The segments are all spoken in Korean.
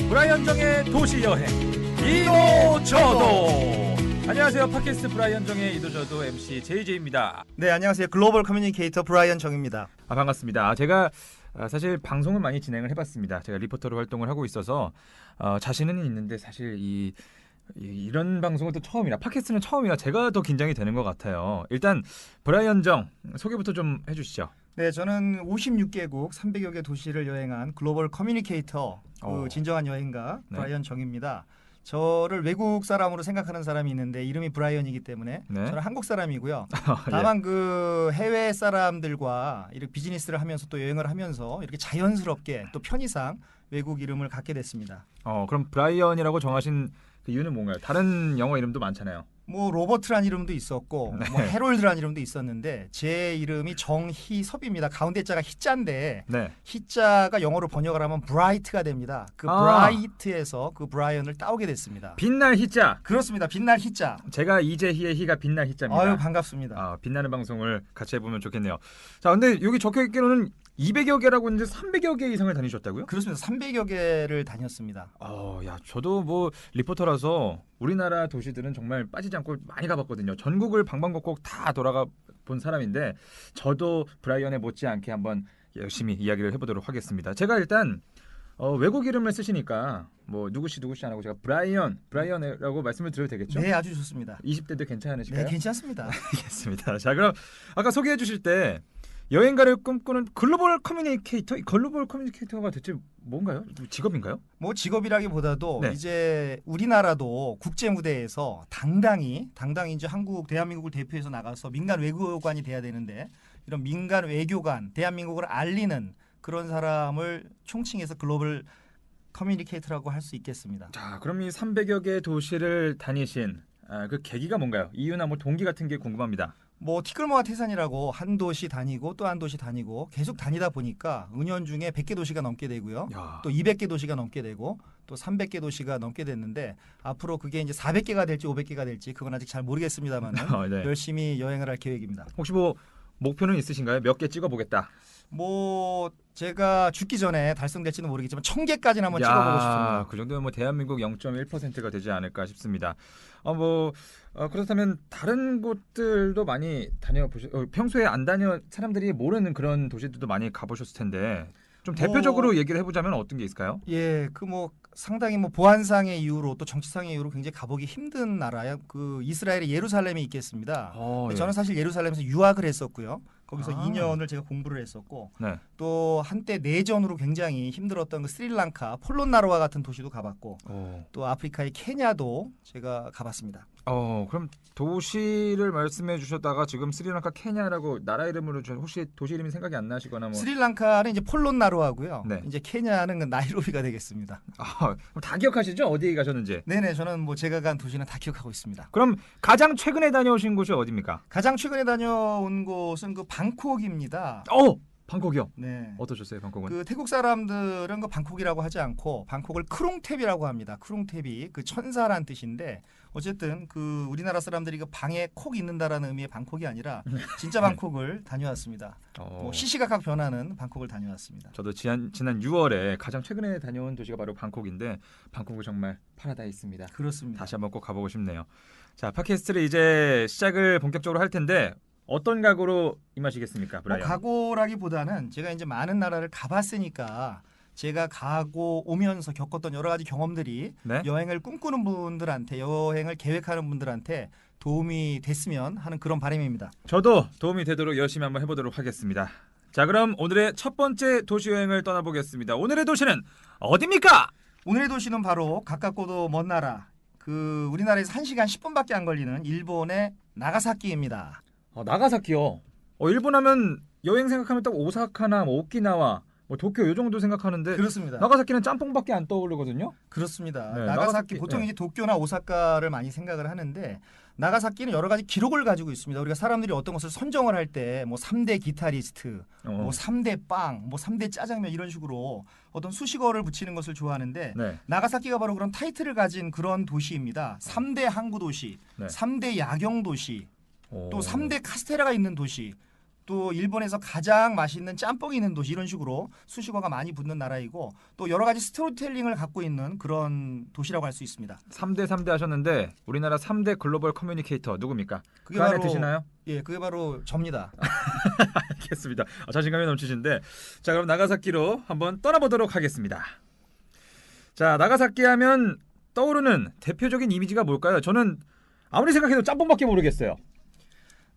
브라이언 정의 도시여행 이도저도. 안녕하세요. 팟캐스트 브라이언 정의 이도저도 MC JJ입니다. 네, 안녕하세요. 글로벌 커뮤니케이터 브라이언 정입니다. 반갑습니다. 제가 사실 방송을 많이 진행을 해봤습니다. 제가 리포터로 활동을 하고 있어서 자신은 있는데 사실 이런 방송은 또 처음이라, 팟캐스트는 처음이라 제가 더 긴장이 되는 것 같아요. 일단 브라이언 정 소개부터 좀 해주시죠. 네, 저는 56개국 300여 개 도시를 여행한 글로벌 커뮤니케이터, 진정한 여행가 네. 브라이언 정입니다. 저를 외국 사람으로 생각하는 사람이 있는데 이름이 브라이언이기 때문에 네. 저는 한국 사람이고요. 예. 다만 그 해외 사람들과 이렇게 비즈니스를 하면서 또 여행을 하면서 이렇게 자연스럽게 또 편의상 외국 이름을 갖게 됐습니다. 그럼 브라이언이라고 정하신 그 이유는 뭔가요? 다른 영어 이름도 많잖아요. 뭐 로버트란 이름도 있었고 네. 뭐 해롤드란 이름도 있었는데 제 이름이 정희섭입니다. 가운데 자가 희자인데 네. 희자가 영어로 번역을 하면 브라이트가 됩니다. 그 브라이트에서 그 브라이언을 따오게 됐습니다. 빛날 희자. 그렇습니다. 빛날 희자. 제가 이재희의 희가 빛날 희자입니다. 아유, 반갑습니다. 빛나는 방송을 같이 해보면 좋겠네요. 자, 근데 여기 적혀있기로는 200여 개라고 했는데 300여 개 이상을 다니셨다고요? 그렇습니다. 300여 개를 다녔습니다. 야, 저도 뭐 리포터라서 우리나라 도시들은 정말 빠지지 않고 많이 가봤거든요. 전국을 방방곡곡 다 돌아가 본 사람인데 저도 브라이언에 못지않게 한번 열심히 이야기를 해보도록 하겠습니다. 제가 일단 외국 이름을 쓰시니까 뭐 누구씨 안 하고 제가 브라이언이라고 말씀을 드려도 되겠죠? 네, 아주 좋습니다. 20대도 괜찮으실까요? 네, 괜찮습니다. 알겠습니다. 자, 그럼 아까 소개해 주실 때 여행가를 꿈꾸는 글로벌 커뮤니케이터, 글로벌 커뮤니케이터가 대체 뭔가요? 직업인가요? 뭐 직업이라기보다도 네. 이제 우리나라도 국제 무대에서 당당히 이제 대한민국을 대표해서 나가서 민간 외교관이 돼야 되는데 이런 민간 외교관, 대한민국을 알리는 그런 사람을 총칭해서 글로벌 커뮤니케이터라고 할 수 있겠습니다. 자, 그럼 이 300여 개 도시를 다니신 그 계기가 뭔가요? 이유나 뭐 동기 같은 게 궁금합니다. 뭐 티끌모아 태산이라고 한 도시 다니고 또 한 도시 다니고 계속 다니다 보니까 은연중에 100개 도시가 넘게 되고요. 야. 또 200개 도시가 넘게 되고 또 300개 도시가 넘게 됐는데 앞으로 그게 이제 400개가 될지 500개가 될지 그건 아직 잘 모르겠습니다만은 네. 열심히 여행을 할 계획입니다. 혹시 뭐 목표는 있으신가요? 몇 개 찍어보겠다. 뭐 제가 죽기 전에 달성될지는 모르겠지만 1000개까지는 한번 찍어보고 싶습니다. 그 정도면 뭐 대한민국 0.1%가 되지 않을까 싶습니다. 그렇다면 다른 곳들도 많이 평소에 안 사람들이 모르는 그런 도시들도 많이 가보셨을 텐데 좀 대표적으로 얘기를 해보자면 어떤 게 있을까요? 예, 그 뭐 상당히 뭐 보안상의 이유로 또 정치상의 이유로 굉장히 가보기 힘든 나라야. 그 이스라엘의 예루살렘이 있겠습니다. 예. 저는 사실 예루살렘에서 유학을 했었고요. 거기서 아. 2년을 제가 공부를 했었고 네. 또 한때 내전으로 굉장히 힘들었던 그 스리랑카, 폴론나로와 같은 도시도 가봤고 또 아프리카의 케냐도 제가 가봤습니다. 그럼 도시를 말씀해 주셨다가 지금 스리랑카, 케냐라고 나라 이름으로 혹시 도시 이름이 생각이 안 나시거나 뭐. 스리랑카는 이제 폴론나로하고요. 네. 이제 케냐는 그 나이로비가 되겠습니다. 그럼 다 기억하시죠? 어디에 가셨는지. 네네, 저는 뭐 제가 간 도시는 다 기억하고 있습니다. 그럼 가장 최근에 다녀오신 곳이 어디입니까? 가장 최근에 다녀온 곳은 그 방콕입니다. 방콕이요? 네. 어떠셨어요, 방콕은? 그 태국 사람들은 그 방콕이라고 하지 않고 방콕을 크롱탭이라고 합니다. 크롱탭이 그 천사란 뜻인데 어쨌든 그 우리나라 사람들이 그 방에 콕 있는다라는 의미의 방콕이 아니라 진짜 방콕을 다녀왔습니다. 뭐 시시각각 변하는 방콕을 다녀왔습니다. 저도 지난 6월에 가장 최근에 다녀온 도시가 바로 방콕인데 방콕은 정말 파라다이스입니다. 그렇습니다. 다시 한번 꼭 가보고 싶네요. 자, 팟캐스트를 이제 시작을 본격적으로 할 텐데 어떤 각오로 임하시겠습니까, 브라이언? 뭐 각오라기보다는 제가 이제 많은 나라를 가봤으니까 제가 가고 오면서 겪었던 여러 가지 경험들이 네? 여행을 꿈꾸는 분들한테, 여행을 계획하는 분들한테 도움이 됐으면 하는 그런 바람입니다. 저도 도움이 되도록 열심히 한번 해보도록 하겠습니다. 자, 그럼 오늘의 첫 번째 도시 여행을 떠나보겠습니다. 오늘의 도시는 어디입니까? 오늘의 도시는 바로 가깝고도 먼 나라, 그 우리나라에서 1시간 10분밖에 안 걸리는 일본의 나가사키입니다. 나가사키요. 일본 하면 여행 생각하면 딱 오사카나 뭐 오키나와 뭐 도쿄 요 정도 생각하는데 그렇습니다. 나가사키는 짬뽕밖에 안 떠오르거든요. 그렇습니다. 네, 나가사키 보통 네. 이제 도쿄나 오사카를 많이 생각을 하는데 나가사키는 여러 가지 기록을 가지고 있습니다. 우리가 사람들이 어떤 것을 선정을 할 때 뭐 3대 기타리스트, 뭐 3대 빵, 뭐 3대 짜장면 이런 식으로 어떤 수식어를 붙이는 것을 좋아하는데 네. 나가사키가 바로 그런 타이틀을 가진 그런 도시입니다. 3대 항구 도시, 네. 3대 야경 도시, 오. 또 3대 카스테라가 있는 도시, 또 일본에서 가장 맛있는 짬뽕이 있는 도시 이런 식으로 수식어가 많이 붙는 나라이고 또 여러 가지 스토리텔링을 갖고 있는 그런 도시라고 할 수 있습니다. 3대 3대 하셨는데 우리나라 3대 글로벌 커뮤니케이터 누굽니까? 그게 그 안에 바로 드시나요? 예, 그게 바로 접니다. 알겠습니다. 자신감이 넘치신데 자 그럼 나가사키로 한번 떠나보도록 하겠습니다. 자 나가사키 하면 떠오르는 대표적인 이미지가 뭘까요? 저는 아무리 생각해도 짬뽕밖에 모르겠어요.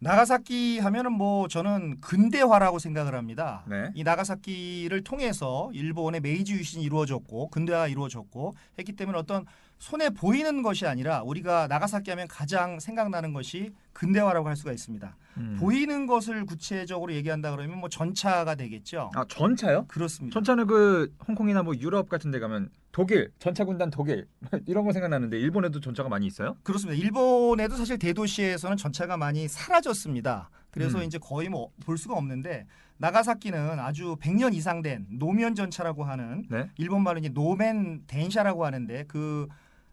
나가사키 하면은 뭐 저는 근대화라고 생각을 합니다. 네. 이 나가사키를 통해서 일본의 메이지 유신이 이루어졌고 근대화가 이루어졌고 했기 때문에 어떤 손에 보이는 것이 아니라 우리가 나가사키 하면 가장 생각나는 것이 근대화라고 할 수가 있습니다. 보이는 것을 구체적으로 얘기한다 그러면 뭐 전차가 되겠죠. 아 전차요? 그렇습니다. 전차는 그 홍콩이나 뭐 유럽 같은 데 가면 독일 전차 군단 독일 이런 거 생각나는데 일본에도 전차가 많이 있어요? 그렇습니다. 일본에도 사실 대도시에서는 전차가 많이 사라졌습니다. 그래서 이제 거의 뭐 볼 수가 없는데 나가사키는 아주 100년 이상 된 노면 전차라고 하는 네. 일본말로 이제 노멘 덴샤라고 하는데 그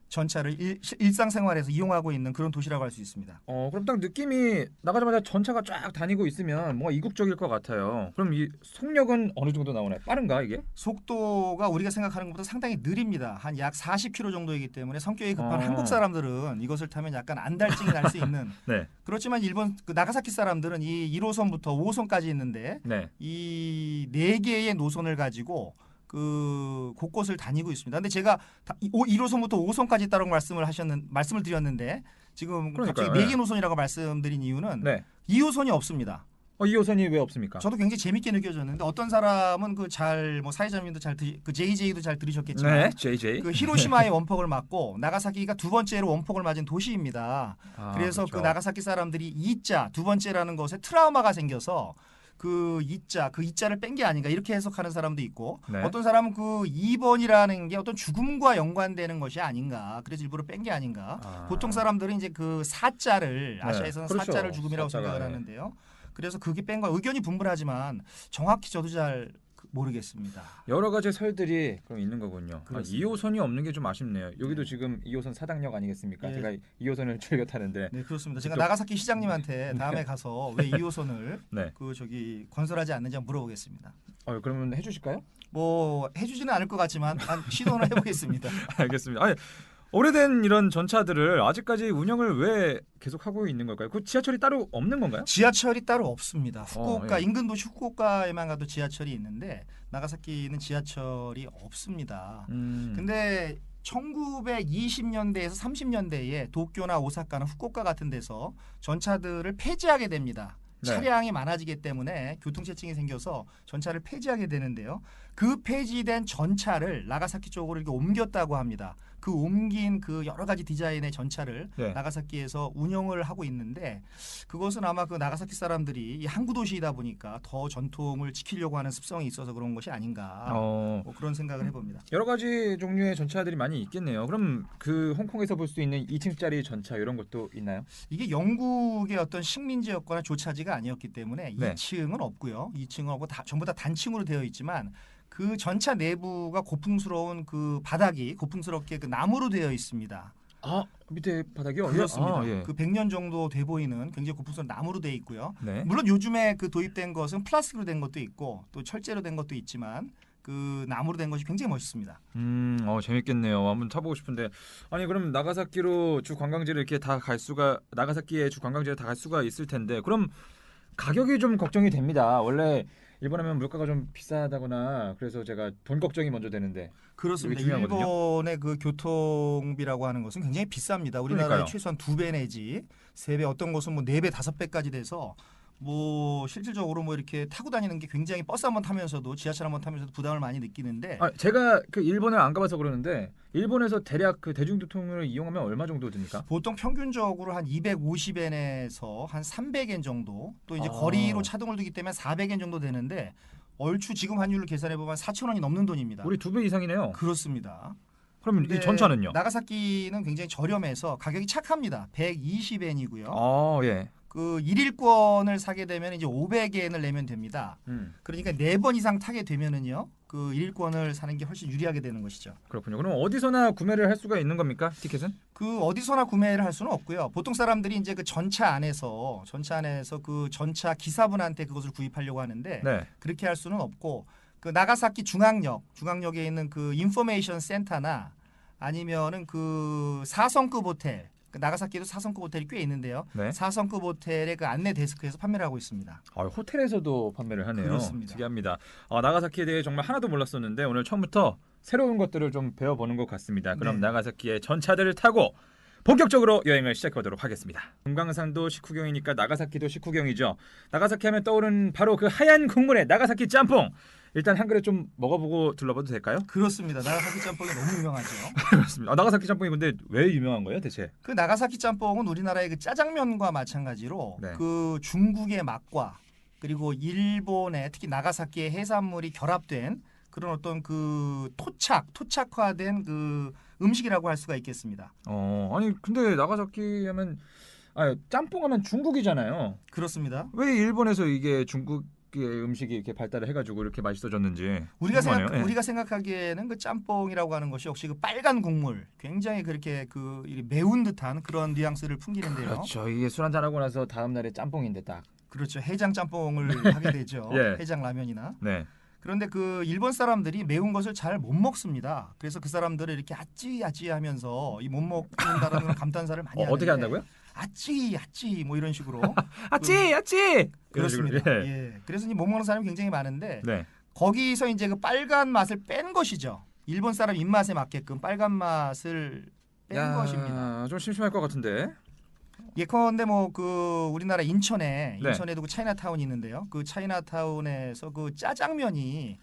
전차를 일상생활에서 이용하고 있는 그런 도시라고 할 수 있습니다. 그럼 딱 느낌이 나가자마자 전차가 쫙 다니고 있으면 뭔가 이국적일 것 같아요. 그럼 이 속력은 어느 정도 나오나요? 빠른가 이게? 속도가 우리가 생각하는 것보다 상당히 느립니다. 한 약 40km 정도이기 때문에 성격이 급한 한국 사람들은 이것을 타면 약간 안달증이 날 수 있는 네. 그렇지만 일본 그 나가사키 사람들은 이 1호선부터 5호선까지 있는데 네. 이 4개의 노선을 가지고 그 곳곳을 다니고 있습니다. 근데 제가 1호선부터 5호선까지 있다고 말씀을 드렸는데 지금 그러니까요. 갑자기 4개 네. 노선이라고 말씀드린 이유는 네. 2호선이 없습니다. 2호선이 왜 없습니까? 저도 굉장히 재밌게 느껴졌는데 어떤 사람은 그 잘 뭐 사회자님도 그 JJ도 잘 들으셨겠지만 네, JJ. 그 히로시마의 원폭을 맞고 나가사키가 두 번째로 원폭을 맞은 도시입니다. 그래서 그렇죠. 그 나가사키 사람들이 이자 두 번째라는 것에 트라우마가 생겨서 그 이자를 뺀 게 아닌가 이렇게 해석하는 사람도 있고 네. 어떤 사람은 그 2번이라는 게 어떤 죽음과 연관되는 것이 아닌가 그래서 일부러 뺀 게 아닌가 보통 사람들은 이제 그 사자를 아시아에서는 그렇죠. 사자를 죽음이라고 사자가, 생각을 네. 하는데요. 그래서 그게 뺀 거 의견이 분분하지만 정확히 저도 잘 모르겠습니다. 여러 가지 설들이 그럼 있는 거군요. 그렇습니다. 2호선이 없는 게 좀 아쉽네요. 여기도 지금 2호선 사당역 아니겠습니까? 예. 제가 2호선을 즐겨 타는데. 네 그렇습니다. 제가 또- 나가사키 시장님한테 다음에 가서 왜 2호선을 네. 건설하지 않는지 한번 물어보겠습니다. 그러면 해주실까요? 뭐 해주지는 않을 것 같지만 시도는 해보겠습니다. 알겠습니다. 아니, 오래된 이런 전차들을 아직까지 운영을 왜 계속 하고 있는 걸까요? 그 지하철이 따로 없는 건가요? 지하철이 따로 없습니다. 후쿠오카 예. 인근 도시 후쿠오카에만 가도 지하철이 있는데 나가사키는 지하철이 없습니다. 근데 1920년대에서 30년대에 도쿄나 오사카나 후쿠오카 같은 데서 전차들을 폐지하게 됩니다. 네. 차량이 많아지기 때문에 교통체증이 생겨서 전차를 폐지하게 되는데요. 그 폐지된 전차를 나가사키 쪽으로 이렇게 옮겼다고 합니다. 그 옮긴 그 여러 가지 디자인의 전차를 네. 나가사키에서 운영을 하고 있는데 그것은 아마 그 나가사키 사람들이 이 항구 도시이다 보니까 더 전통을 지키려고 하는 습성이 있어서 그런 것이 아닌가 뭐 그런 생각을 해봅니다. 여러 가지 종류의 전차들이 많이 있겠네요. 그럼 그 홍콩에서 볼 수 있는 2층짜리 전차 이런 것도 있나요? 이게 영국의 어떤 식민지였거나 조차지가 아니었기 때문에 네. 2층은 없고요. 2층은 없고 전부 다 단층으로 되어 있지만 그 전차 내부가 고풍스러운 그 바닥이 고풍스럽게 그 나무로 되어 있습니다. 밑에 바닥이요? 그렇습니다. 예. 그 100년 정도 돼 보이는 굉장히 고풍스러운 나무로 되어 있고요. 네. 물론 요즘에 그 도입된 것은 플라스틱으로 된 것도 있고 또 철제로 된 것도 있지만 그 나무로 된 것이 굉장히 멋있습니다. 재밌겠네요. 한번 타보고 싶은데 아니 그럼 나가사키로 주 관광지를 이렇게 다 갈 수가 나가사키에 주 관광지를 다 갈 수가 있을 텐데 그럼 가격이 좀 걱정이 됩니다. 원래 일본 하면 물가가 좀 비싸다거나 그래서 제가 돈 걱정이 먼저 되는데 그렇습니다. 이게 중요하거든요. 일본의 그 교통비라고 하는 것은 굉장히 비쌉니다. 우리나라의 그러니까요. 최소한 2배 내지 3배 어떤 곳은 뭐 4배, 5배까지 돼서 뭐 실질적으로 뭐 이렇게 타고 다니는 게 굉장히 버스 한번 타면서도 지하철 한번 타면서도 부담을 많이 느끼는데 제가 그 일본을 안 가봐서 그러는데 일본에서 대략 그 대중교통을 이용하면 얼마 정도 듭니까? 보통 평균적으로 한 250엔에서 한 300엔 정도 또 이제 아. 거리로 차동을 두기 때문에 400엔 정도 되는데 얼추 지금 환율로 계산해 보면 4천 원이 넘는 돈입니다. 우리 2배 이상이네요. 그렇습니다. 그럼 이 근데 전차는요? 나가사키는 굉장히 저렴해서 가격이 착합니다. 120엔이고요. 아, 예. 그 1일권을 사게 되면 이제 500엔을 내면 됩니다. 그러니까 4번 이상 타게 되면은요. 그 1일권을 사는 게 훨씬 유리하게 되는 것이죠. 그렇군요. 그럼 어디서나 구매를 할 수가 있는 겁니까? 티켓은? 그 어디서나 구매를 할 수는 없고요. 보통 사람들이 이제 그 전차 안에서 그 전차 기사분한테 그것을 구입하려고 하는데 네. 그렇게 할 수는 없고 그 나가사키 중앙역에 있는 그 인포메이션 센터나 아니면은 그 4성급 호텔, 그 나가사키에도 4성급 호텔이 꽤 있는데요. 네. 4성급 호텔의 그 안내 데스크에서 판매를 하고 있습니다. 아, 호텔에서도 판매를 하네요. 그렇습니다. 특이합니다. 나가사키에 대해 정말 하나도 몰랐었는데 오늘 처음부터 새로운 것들을 좀 배워보는 것 같습니다. 그럼 네. 나가사키의 전차들을 타고 본격적으로 여행을 시작하도록 하겠습니다. 금강산도 식후경이니까 나가사키도 식후경이죠. 나가사키 하면 떠오르는 바로 그 하얀 국물의 나가사키 짬뽕. 일단 한 그릇 좀 먹어보고 둘러봐도 될까요? 그렇습니다. 나가사키 짬뽕이 너무 유명하죠. 그렇습니다. 나가사키 짬뽕이 근데 왜 유명한 거예요, 대체? 그 나가사키 짬뽕은 우리나라의 그 짜장면과 마찬가지로 네. 그 중국의 맛과 그리고 일본의 특히 나가사키의 해산물이 결합된 그런 어떤 그 토착화된 그 음식이라고 할 수가 있겠습니다. 아니 근데 나가사키 하면 짬뽕 하면 중국이잖아요. 그렇습니다. 왜 일본에서 이게 중국의 음식이 이렇게 발달을 해가지고 이렇게 맛있어졌는지 궁금하네요. 예. 우리가 생각하기에는 그 짬뽕이라고 하는 것이 역시 그 빨간 국물, 굉장히 그렇게 그 매운 듯한 그런 뉘앙스를 풍기는데요. 그렇죠. 이게 술 한잔 하고 나서 다음 날에 짬뽕인데 딱. 그렇죠. 해장 짬뽕을 하게 되죠. 예. 해장 라면이나. 네. 그런데 그 일본 사람들이 매운 것을 잘 못 먹습니다. 그래서 그 사람들을 이렇게 아찌 하면서 이 못 먹는다라는 감탄사를 많이 하는데 어떻게 한다고요? 아찌 뭐 이런 식으로 아찌. 그렇습니다. 이런 식으로. 예. 그래서 이 못 먹는 사람이 굉장히 많은데 네. 거기서 이제 그 빨간 맛을 뺀 것이죠. 일본 사람 입맛에 맞게끔 빨간 맛을 뺀 것입니다. 좀 심심할 것 같은데. 예컨대 뭐 그 우리나라 네. 인천에도 그 차이나타운이 있는데요. 그 차이나타운에서 그 짜장면이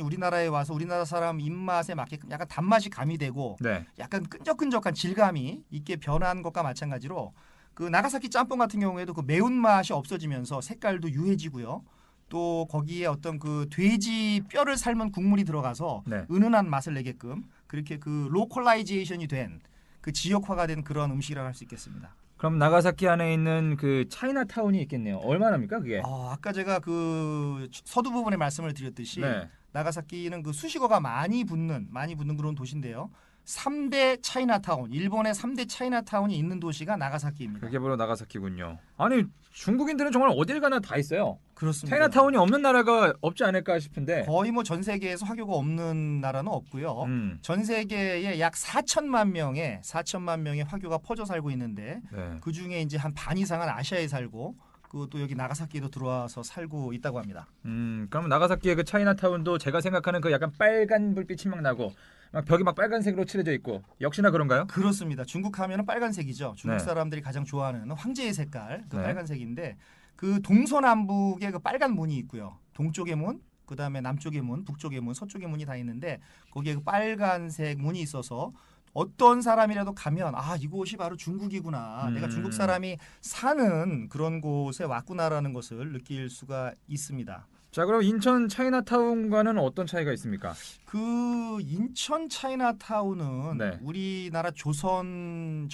우리나라에 와서 우리나라 사람 입맛에 맞게끔 약간 단맛이 가미되고 네. 약간 끈적끈적한 질감이 있게 변한 것과 마찬가지로 그 나가사키 짬뽕 같은 경우에도 그 매운맛이 없어지면서 색깔도 유해지고요. 또 거기에 어떤 그 돼지 뼈를 삶은 국물이 들어가서 네. 은은한 맛을 내게끔 그렇게 그 로컬라이제이션이 된 그 지역화가 된 그런 음식이라고 할 수 있겠습니다. 그럼 나가사키 안에 있는 그 차이나타운이 있겠네요. 얼마나입니까 그게? 아까 제가 그 서두 부분에 말씀을 드렸듯이 네. 나가사키는 그 수식어가 많이 붙는 그런 도시인데요. 3대 차이나타운, 일본의 3대 차이나타운이 있는 도시가 나가사키입니다. 그게 바로 나가사키군요. 아니 중국인들은 정말 어딜 가나 다 있어요. 그렇습니다. 차이나타운이 없는 나라가 없지 않을까 싶은데. 거의 뭐 전 세계에서 화교가 없는 나라는 없고요. 전 세계에 약 4천만 명의 화교가 퍼져 살고 있는데 네. 그 중에 이제 한 반 이상은 아시아에 살고 그 또 여기 나가사키에도 들어와서 살고 있다고 합니다. 그럼 나가사키의 그 차이나타운도 제가 생각하는 그 약간 빨간 불빛이 막 나고 막 벽이 막 빨간색으로 칠해져 있고 역시나 그런가요? 그렇습니다. 중국 하면은 빨간색이죠. 중국 네. 사람들이 가장 좋아하는 황제의 색깔, 그 네. 빨간색인데 그 동서남북에 그 빨간 문이 있고요. 동쪽의 문, 그다음에 남쪽의 문, 북쪽의 문, 서쪽의 문이 다 있는데 거기에 그 빨간색 문이 있어서 어떤 사람이라도 가면 이곳이 바로 중국이구나. 내가 중국 사람이 사는 그런 곳에 왔구나라는 것을 느낄 수가 있습니다. 자, 그럼 인천 차이나타운과는 어떤 차이가 있습니까? 그 인천 차이나타운은 네. 우리나라 조선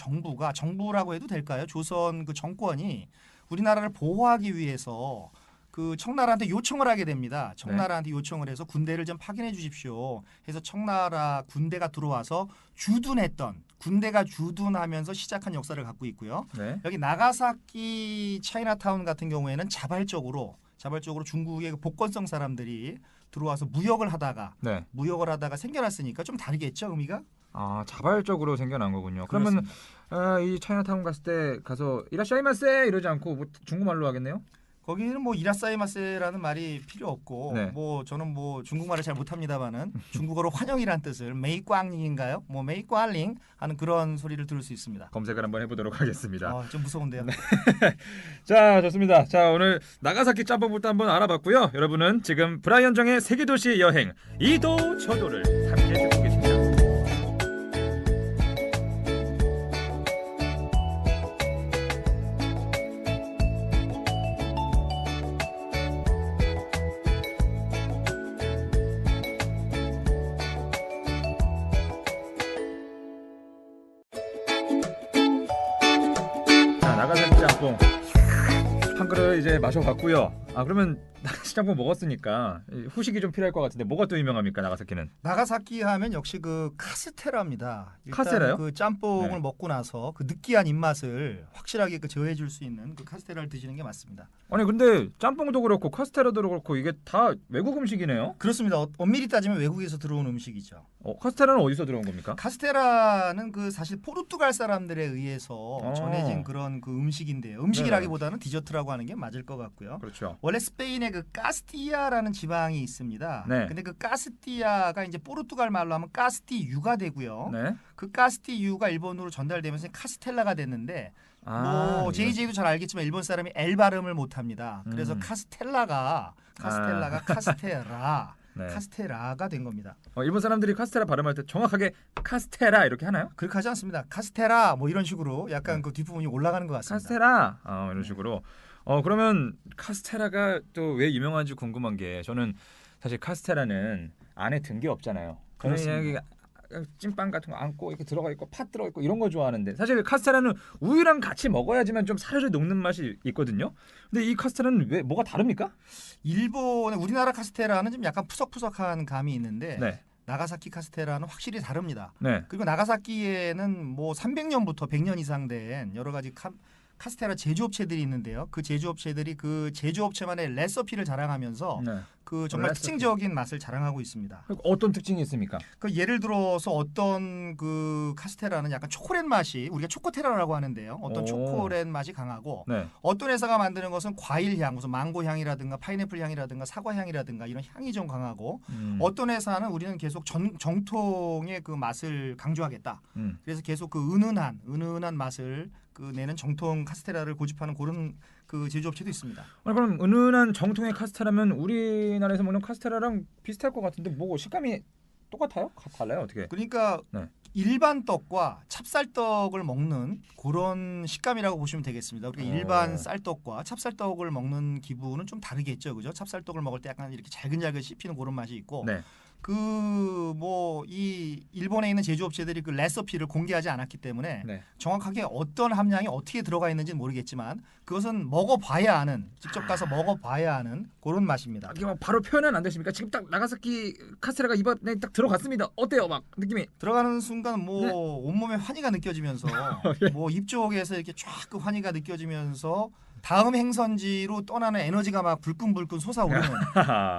정부라고 해도 될까요? 조선 그 정권이 우리나라를 보호하기 위해서 그 청나라한테 요청을 하게 됩니다. 청나라한테 요청을 해서 군대를 좀 파견해 주십시오. 해서 청나라 군대가 들어와서 군대가 주둔하면서 시작한 역사를 갖고 있고요. 네. 여기 나가사키 차이나타운 같은 경우에는 자발적으로 중국의 그 복건성 사람들이 들어와서 무역을 하다가 생겨났으니까 좀 다르겠죠, 의미가? 자발적으로 생겨난 거군요. 그러면 이 차이나타운 갔을 때 가서 이라샤이마세 이러지 않고 뭐 중국말로 하겠네요? 거기는 뭐 이라사이마세라는 말이 필요 없고 네. 뭐 저는 뭐 중국말을 잘 못합니다만은 중국어로 환영이란 뜻을 메이꽝링인가요? 뭐 메이꽝링 하는 그런 소리를 들을 수 있습니다. 검색을 한번 해보도록 하겠습니다. 좀 무서운데요. 자, 좋습니다. 자, 오늘 나가사키 짬뽕부터 한번 알아봤고요. 여러분은 지금 브라이언 정의 세계도시 여행 이도 저도를 함께 듣고 계십니다. 나가사키 짬뽕 한 그릇 이제 마셔봤고요. 그러면 나가사키 짬뽕 먹었으니까 후식이 좀 필요할 것 같은데 뭐가 또 유명합니까 나가사키는? 나가사키 하면 역시 그 카스테라입니다. 일단 카스테라요? 그 짬뽕을 네. 먹고 나서 그 느끼한 입맛을 확실하게 그 제어해줄 수 있는 그 카스테라를 드시는 게 맞습니다. 아니 근데 짬뽕도 그렇고 카스테라도 그렇고 이게 다 외국 음식이네요. 그렇습니다. 엄밀히 따지면 외국에서 들어온 음식이죠. 카스테라는 어디서 들어온 겁니까? 카스테라는 그 사실 포르투갈 사람들에 의해서 어. 전해진 그런 그 음식인데요. 음식이라기보다는 디저트라고 하는 게 맞을 것 같고요. 그렇죠. 원래 스페인에 그 까스티아라는 지방이 있습니다. 네. 근데 그 까스티아가 이제 포르투갈 말로 하면 까스티유가 되고요. 네. 그 까스티유가 일본으로 전달되면서 카스텔라가 됐는데 뭐 이거. JJ도 잘 알겠지만 일본 사람이 L 발음을 못 합니다. 그래서 음. 카스테라가 카스테라 네. 카스테라가 된 겁니다. 일본 사람들이 카스테라 발음할 때 정확하게 카스테라 이렇게 하나요? 그렇게 하지 않습니다. 카스테라 뭐 이런 식으로 약간 네. 그 뒷부분이 올라가는 것 같습니다. 카스테라 이런 식으로. 그러면 카스테라가 또 왜 유명한지 궁금한 게 저는 사실 카스테라는 안에 든 게 없잖아요. 저는 그냥 그렇습니다. 찐빵 같은 거 안고 이렇게 들어가 있고 팥 들어가 있고 이런 거 좋아하는데 사실 카스테라는 우유랑 같이 먹어야지만 좀 사르르 녹는 맛이 있거든요. 근데 이 카스테라는 왜 뭐가 다릅니까? 일본의 우리나라 카스테라는 좀 약간 푸석푸석한 감이 있는데 네. 나가사키 카스테라는 확실히 다릅니다. 네. 그리고 나가사키에는 뭐 300년부터 100년 이상 된 여러 가지 카스테라 제조업체들이 있는데요. 그 제조업체들이 그 제조업체만의 레시피를 자랑하면서 네. 그 정말 레시피. 특징적인 맛을 자랑하고 있습니다. 어떤 특징이 있습니까? 그 예를 들어서 어떤 그 카스테라는 약간 초콜릿 맛이 우리가 초코테라라고 하는데요. 어떤 오. 초콜릿 맛이 강하고 네. 어떤 회사가 만드는 것은 과일 향, 무슨 망고 향이라든가 파인애플 향이라든가 사과 향이라든가 이런 향이 좀 강하고 어떤 회사는 우리는 계속 정통의 그 맛을 강조하겠다. 그래서 계속 그 은은한 맛을 그 내는 정통 카스테라를 고집하는 그런 그 제조업체도 있습니다. 그럼 은은한 정통의 카스테라면 우리나라에서 먹는 카스테라랑 비슷할 것 같은데 뭐 식감이 똑같아요? 달라요 어떻게? 그러니까 네. 일반 떡과 찹쌀떡을 먹는 그런 식감이라고 보시면 되겠습니다. 우리가 일반 쌀떡과 찹쌀떡을 먹는 기분은 좀 다르겠죠, 그죠? 찹쌀떡을 먹을 때 약간 이렇게 잘근잘근 씹히는 그런 맛이 있고, 네. 그 뭐 이 일본에 있는 제조업체들이 그 레시피를 공개하지 않았기 때문에 네. 정확하게 어떤 함량이 어떻게 들어가 있는지는 모르겠지만 그것은 먹어봐야 아는, 직접 가서 먹어봐야 아는 그런 맛입니다. 이게 막 바로 표현은 안 되십니까? 지금 딱 나가사키 카스테라가 입안에 딱 들어갔습니다. 어때요, 막 느낌이? 들어가는 순간 뭐 네. 온몸에 환희가 느껴지면서 예. 뭐 입 쪽에서 이렇게 쫙 그 환희가 느껴지면서 다음 행선지로 떠나는 에너지가 막 불끈불끈 솟아오르는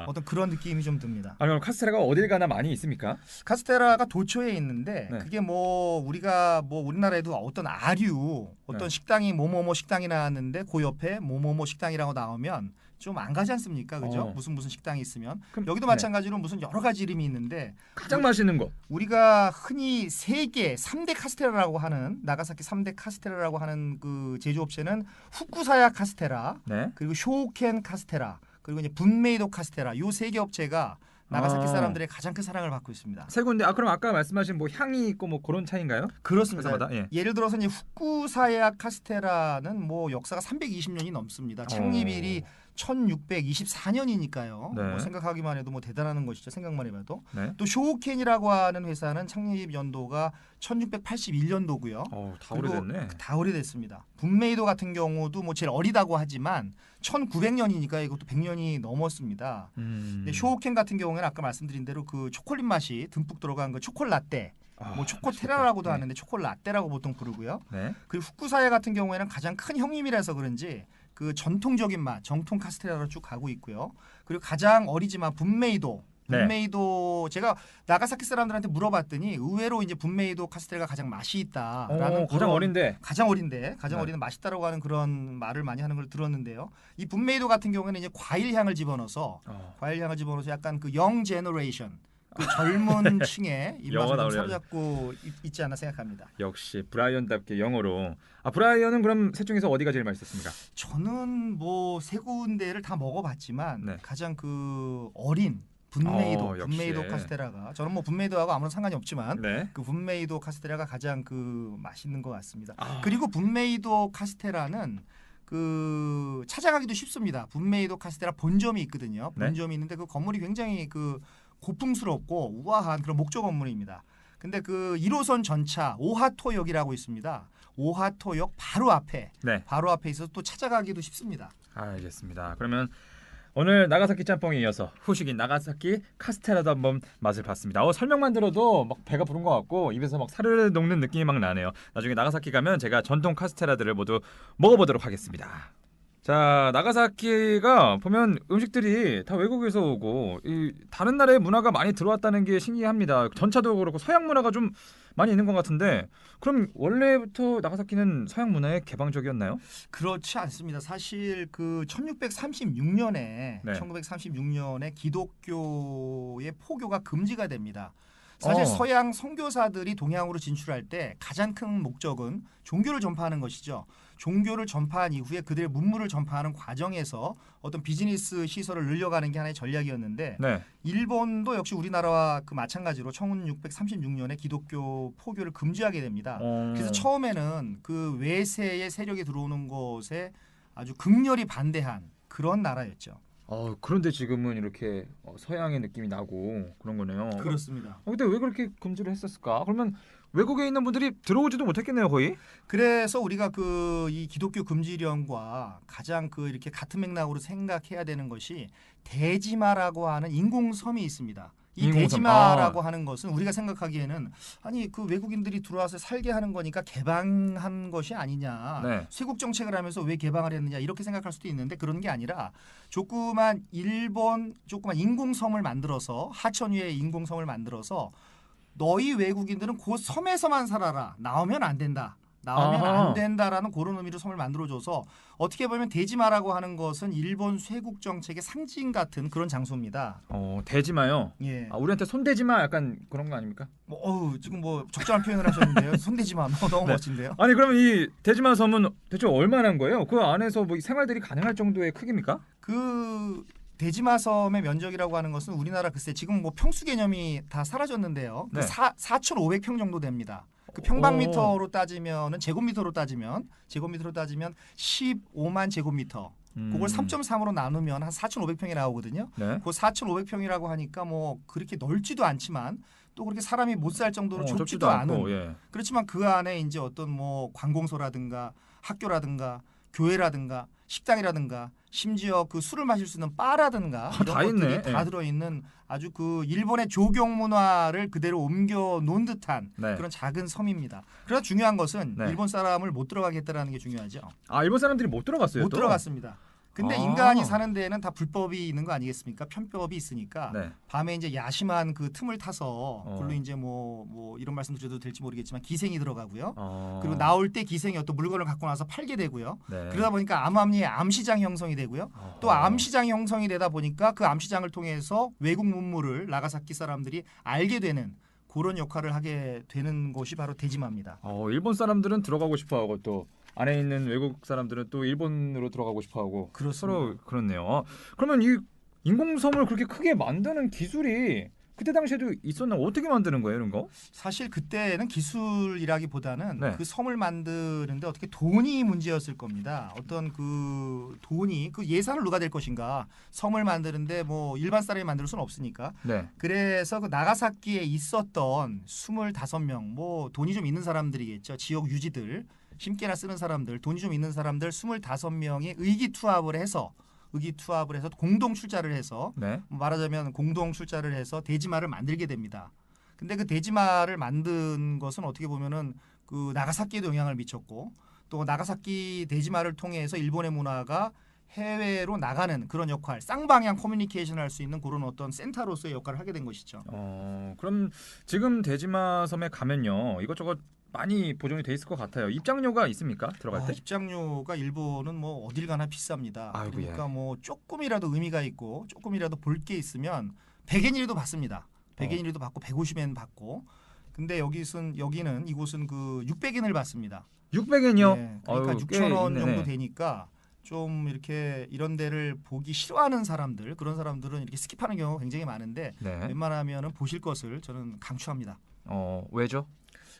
어떤 그런 느낌이 좀 듭니다. 그럼 카스테라가 어딜 가나 많이 있습니까? 카스테라가 도초에 있는데 네. 그게 뭐 우리가 뭐 우리나라에도 어떤 어떤 네. 식당이 뭐뭐뭐 식당이 나왔는데 그 옆에 뭐뭐뭐 식당이라고 나오면 좀 안 가지 않습니까? 그죠? 무슨 식당이 있으면 그럼, 여기도 네. 마찬가지로 무슨 여러 가지 이름이 있는데 가장 맛있는 거. 우리가 흔히 3대 카스테라라고 하는 나가사키 3대 카스테라라고 하는 그 제조업체는 후쿠사야 카스테라 네. 그리고 쇼켄 카스테라 그리고 이제 분메이도 카스테라 요 3개 업체가 나가사키 사람들의 가장 큰 사랑을 받고 있습니다. 세 군데. 그럼 아까 말씀하신 뭐 향이 있고 뭐 그런 차이인가요? 그렇습니다. 회사마다? 예. 예를 들어서 이제 후쿠사야 카스테라는 뭐 역사가 320년이 넘습니다. 창립일이 1624년이니까요. 네. 뭐 생각하기만 해도 뭐 대단한 것이죠. 생각만 해봐도. 네. 또 쇼켄이라고 하는 회사는 창립 연도가 1681년도고요. 다 오래됐네. 다 오래됐습니다. 분메이도 같은 경우도 뭐 제일 어리다고 하지만 1900년이니까 이것도 100년이 넘었습니다. 근데 쇼켄 같은 경우에는 아까 말씀드린 대로 그 초콜릿 맛이 듬뿍 들어간 그 초콜라떼, 뭐 초코테라라고도 맛있겠다. 하는데 초콜라떼라고 보통 부르고요. 네. 그리고 후쿠사야 같은 경우에는 가장 큰 형님이라서 그런지 그 전통적인 맛, 정통 카스테라로 쭉 가고 있고요. 그리고 가장 어리지만 분메이도 제가 나가사키 사람들한테 물어봤더니 의외로 이제 분메이도 카스테라가 가장 맛이 있다라는 가장 어린데. 가장 어린데 네. 맛있다라고 하는 그런 말을 많이 하는 걸 들었는데요. 이 분메이도 같은 경우에는 이제 과일 향을 집어넣어서 약간 그 영 제너레이션 그 젊은 층의 입맛을 좀 사로잡고 있지 않나 생각합니다. 역시 브라이언답게 영어로. 브라이언은 그럼 셋 중에서 어디가 제일 맛있었습니까? 저는 뭐 세 군데를 다 먹어봤지만 네. 가장 그 어린 분메이도 역시. 카스테라가 저는 뭐 분메이도하고 아무런 상관이 없지만 네. 그 분메이도 카스테라가 가장 그 맛있는 것 같습니다. 그리고 분메이도 카스테라는 그 찾아가기도 쉽습니다. 분메이도 카스테라 본점이 있거든요. 네. 본점이 있는데 그 건물이 굉장히 그 고풍스럽고 우아한 그런 목조 건물입니다. 근데 그 1호선 전차 오하토역이라고 있습니다. 오하토역 바로 앞에 네. 바로 앞에 있어서 또 찾아가기도 쉽습니다. 알겠습니다. 그러면 오늘 나가사키 짬뽕에 이어서 후식인 나가사키 카스테라도 한번 맛을 봤습니다. 설명만 들어도 막 배가 부른 것 같고 입에서 막 사르르 녹는 느낌이 막 나네요. 나중에 나가사키 가면 제가 전통 카스테라들을 모두 먹어보도록 하겠습니다. 자, 나가사키가 보면 음식들이 다 외국에서 오고 이 다른 나라의 문화가 많이 들어왔다는 게 신기합니다. 전차도 그렇고 서양 문화가 좀 많이 있는 것 같은데 그럼 원래부터 나가사키는 서양 문화에 개방적이었나요? 그렇지 않습니다. 사실 그 1636년에 네. 1936년에 기독교의 포교가 금지가 됩니다. 사실 어. 서양 선교사들이 동양으로 진출할 때 가장 큰 목적은 종교를 전파하는 것이죠. 종교를 전파한 이후에 그들의 문물을 전파하는 과정에서 어떤 비즈니스 시설을 늘려가는 게 하나의 전략이었는데 네. 일본도 역시 우리나라와 그 마찬가지로 1636년에 기독교 포교를 금지하게 됩니다. 그래서 처음에는 그 외세의 세력이 들어오는 것에 아주 극렬히 반대한 그런 나라였죠. 그런데 지금은 이렇게 서양의 느낌이 나고 그런 거네요. 그렇습니다. 근데 왜 그렇게 금지를 했었을까? 그러면 외국에 있는 분들이 들어오지도 못했겠네요, 거의. 그래서 우리가 그 이 기독교 금지령과 가장 그 이렇게 같은 맥락으로 생각해야 되는 것이 대지마라고 하는 인공섬이 있습니다. 이 인공섬. 대지마라고 하는 것은 우리가 생각하기에는 아니 그 외국인들이 들어와서 살게 하는 거니까 개방한 것이 아니냐. 네. 쇄국 정책을 하면서 왜 개방을 했느냐 이렇게 생각할 수도 있는데 그런 게 아니라 조그만 인공섬을 만들어서 하천 위에 인공섬을 만들어서 너희 외국인들은 그 섬에서만 살아라. 나오면 안 된다. 나오면 아하. 안 된다라는 그런 의미로 섬을 만들어줘서 어떻게 보면 대지마라고 하는 것은 일본 쇄국 정책의 상징 같은 그런 장소입니다. 대지마요. 예. 우리한테 손대지마 약간 그런 거 아닙니까? 지금 뭐 적절한 표현을 하셨는데요. 손대지마 너무 네. 멋진데요. 아니 그러면 이 대지마 섬은 대체 얼마나인 거예요? 그 안에서 뭐 생활들이 가능할 정도의 크기입니까? 그 대지마 섬의 면적이라고 하는 것은 우리나라 글쎄 지금 뭐 평수 개념이 다 사라졌는데요. 네. 4,500평 정도 됩니다. 그 평방미터로 따지면은 제곱미터로 따지면 15만 제곱미터. 그걸 3.3으로 나누면 한 4,500평이 나오거든요. 네. 그 4,500평이라고 하니까 뭐 그렇게 넓지도 않지만 또 그렇게 사람이 못 살 정도로 좁지도 않은. 않고, 예. 그렇지만 그 안에 이제 어떤 뭐 관공서라든가 학교라든가 교회라든가 식당이라든가 심지어 그 술을 마실 수 있는 바라든가 이런 다 것들이 있네. 다 예. 들어있는 아주 그 일본의 조경 문화를 그대로 옮겨 놓은 듯한 네. 그런 작은 섬입니다. 그래서 중요한 것은 네. 일본 사람을 못 들어가게 했다는 게 중요하죠. 일본 사람들이 못 들어갔어요. 못 또? 들어갔습니다. 근데 인간이 사는 데에는 다 불법이 있는 거 아니겠습니까? 편법이 있으니까 네. 밤에 이제 야심한 그 틈을 타서 어. 그걸로 이제 뭐 이런 말씀 드려도 될지 모르겠지만 기생이 들어가고요. 그리고 어. 나올 때 기생이 어떤 물건을 갖고 나서 팔게 되고요. 네. 그러다 보니까 암암리에 암시장 형성이 되고요. 또 암시장 형성이 되다 보니까 그 암시장을 통해서 외국 문물을 나가사키 사람들이 알게 되는 그런 역할을 하게 되는 곳이 바로 대지마입니다. 일본 사람들은 들어가고 싶어하고 또 안에 있는 외국 사람들은 또 일본으로 들어가고 싶어하고 그렇습니다. 서로 그렇네요. 그러면 이 인공섬을 그렇게 크게 만드는 기술이 그때 당시에도 있었나? 어떻게 만드는 거예요, 이런 거? 사실 그때는 기술이라기보다는 네. 그 섬을 만드는데 어떻게 돈이 문제였을 겁니다. 어떤 그 돈이 그 예산을 누가 될 것인가? 섬을 만드는데 뭐 일반 사람이 만들 수는 없으니까. 네. 그래서 그 나가사키에 있었던 25명 뭐 돈이 좀 있는 사람들이겠죠. 지역 유지들, 힘께나 쓰는 사람들, 돈이 좀 있는 사람들 25명이 의기투합을 해서 공동 출자를 해서 네. 말하자면 공동 출자를 해서 대지마를 만들게 됩니다. 근데 그 대지마를 만든 것은 어떻게 보면은 그 나가사키에도 영향을 미쳤고 또 나가사키 대지마를 통해서 일본의 문화가 해외로 나가는 그런 역할, 쌍방향 커뮤니케이션을 할 수 있는 그런 어떤 센터로서의 역할을 하게 된 것이죠. 그럼 지금 대지마 섬에 가면요 이것저것 많이 보존이 돼 있을 것 같아요. 입장료가 있습니까? 들어갈 때? 입장료가 일본은 뭐 어딜 가나 비쌉니다. 아이고, 그러니까 예. 뭐 조금이라도 의미가 있고 조금이라도 볼 게 있으면 100엔이라도 받습니다. 100엔이라도 받고 150엔 받고. 근데 여기는 이곳은 그 600엔을 받습니다. 600엔이요? 예, 그러니까 6,000원 정도 되니까 좀 이렇게 이런 데를 보기 싫어하는 사람들 그런 사람들은 이렇게 스킵하는 경우가 굉장히 많은데 네. 웬만하면은 보실 것을 저는 강추합니다. 왜죠?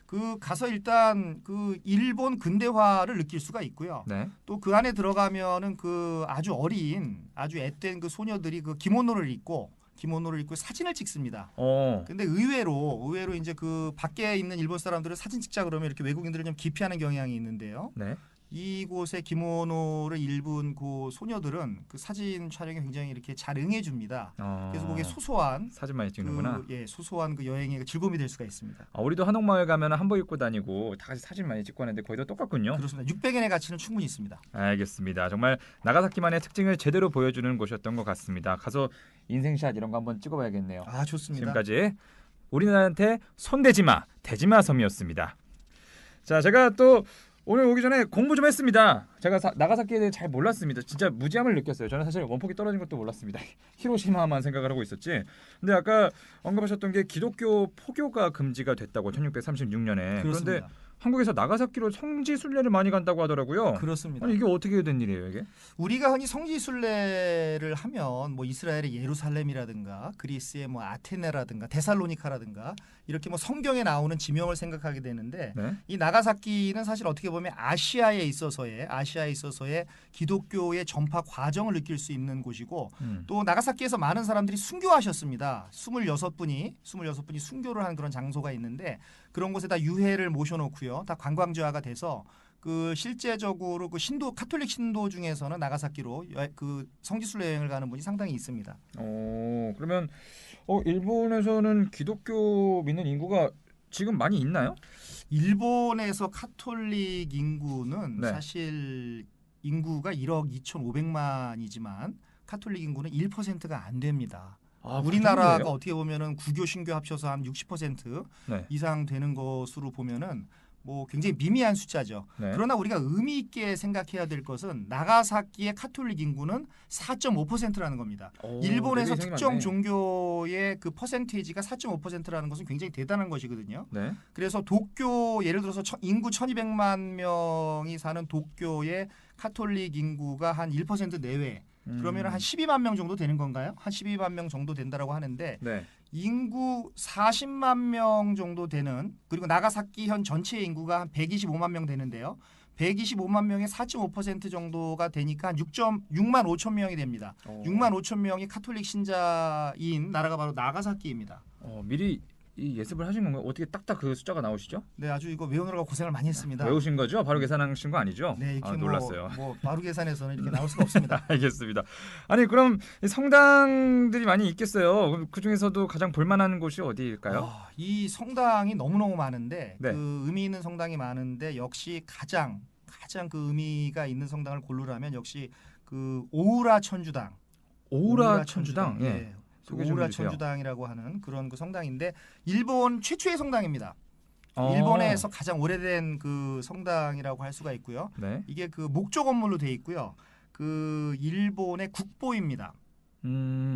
그 가서 일단 그 일본 근대화를 느낄 수가 있고요. 네. 또 그 안에 들어가면은 그 아주 어린 아주 앳된 그 소녀들이 그 기모노를 입고 기모노를 입고 사진을 찍습니다. 어. 근데 의외로 이제 그 밖에 있는 일본 사람들은 사진 찍자 그러면 이렇게 외국인들을 좀 기피하는 경향이 있는데요. 네. 이곳의 기모노를 입은 그 소녀들은 그 사진 촬영에 굉장히 이렇게 잘 응해줍니다. 그래서 그게 소소한 사진 많이 찍는구나. 소소한 그 여행의 즐거움이 될 수가 있습니다. 우리도 한옥마을 가면 한복 입고 다니고 다 같이 사진 많이 찍고 하는데 거기도 똑같군요. 그렇습니다. 600엔의 가치는 충분히 있습니다. 알겠습니다. 정말 나가사키만의 특징을 제대로 보여주는 곳이었던 것 같습니다. 가서 인생샷 이런 거 한번 찍어봐야겠네요. 아, 좋습니다. 지금까지 우리나라한테 손대지마 대지마 섬이었습니다. 자, 제가 또 오늘 오기 전에 공부 좀 했습니다. 제가 나가사키에 대해 잘 몰랐습니다. 진짜 무지함을 느꼈어요. 저는 사실 원폭이 떨어진 것도 몰랐습니다. 히로시마만 생각을 하고 있었지. 근데 아까 언급하셨던 게 기독교 포교가 금지가 됐다고 1636년에. 그렇습니다. 그런데 한국에서 나가사키로 성지 순례를 많이 간다고 하더라고요. 그렇습니다. 아니 이게 어떻게 된 일이에요, 이게? 우리가 흔히 성지 순례를 하면 뭐 이스라엘의 예루살렘이라든가 그리스의 뭐 아테네라든가 데살로니카라든가 이렇게 뭐 성경에 나오는 지명을 생각하게 되는데 네. 이 나가사키는 사실 어떻게 보면 아시아에 있어서의 기독교의 전파 과정을 느낄 수 있는 곳이고 또 나가사키에서 많은 사람들이 순교하셨습니다. 26분이 순교를 한 그런 장소가 있는데 그런 곳에다 유해를 모셔놓고요. 다 관광지화가 돼서 그 실제적으로 그 카톨릭 신도 중에서는 나가사키로 그 성지순례 여행을 가는 분이 상당히 있습니다. 그러면 일본에서는 기독교 믿는 인구가 지금 많이 있나요? 일본에서 카톨릭 인구는 네. 사실 인구가 1억 2,500만이지만 카톨릭 인구는 1%가 안 됩니다. 우리나라가 그 어떻게 보면은 구교 신교 합쳐서 한 60% 네. 이상 되는 것으로 보면은 뭐 굉장히 미미한 숫자죠. 네. 그러나 우리가 의미 있게 생각해야 될 것은 나가사키의 카톨릭 인구는 4.5%라는 겁니다. 일본에서 특정 종교의 그 퍼센테이지가 4.5%라는 것은 굉장히 대단한 것이거든요. 네. 그래서 도쿄 예를 들어서 인구 1,200만 명이 사는 도쿄의 카톨릭 인구가 한 1% 내외. 그러면 한 12만 명 정도 되는 건가요? 한 12만 명 정도 된다라고 하는데 네. 인구 40만 명 정도 되는 그리고 나가사키 현 전체 인구가 한 125만 명 되는데요. 125만 명의 4.5% 정도가 되니까 한 6만 5천 명이 됩니다. 6만 5천 명이 카톨릭 신자인 나라가 바로 나가사키입니다. 미리 이 예습을 하신 건가요? 어떻게 딱딱 그 숫자가 나오시죠? 네, 아주 이거 외우느라고 고생을 많이 했습니다. 외우신 거죠? 바로 계산하신 거 아니죠? 네, 이렇게 놀랐어요. 뭐 바로 계산해서는 이렇게 나올 수가 없습니다. 알겠습니다. 아니 그럼 성당들이 많이 있겠어요. 그 중에서도 가장 볼만한 곳이 어디일까요? 이 성당이 너무너무 많은데 네. 그 의미 있는 성당이 많은데 역시 가장 그 의미가 있는 성당을 고르라면 역시 그 오우라 천주당. 오우라 천주당. 예. 네. 소개 좀 오우라 해주세요. 천주당이라고 하는 그런 그 성당인데 일본 최초의 성당입니다. 어. 일본에서 가장 오래된 그 성당이라고 할 수가 있고요. 네. 이게 그 목조 건물로 돼 있고요. 그 일본의 국보입니다.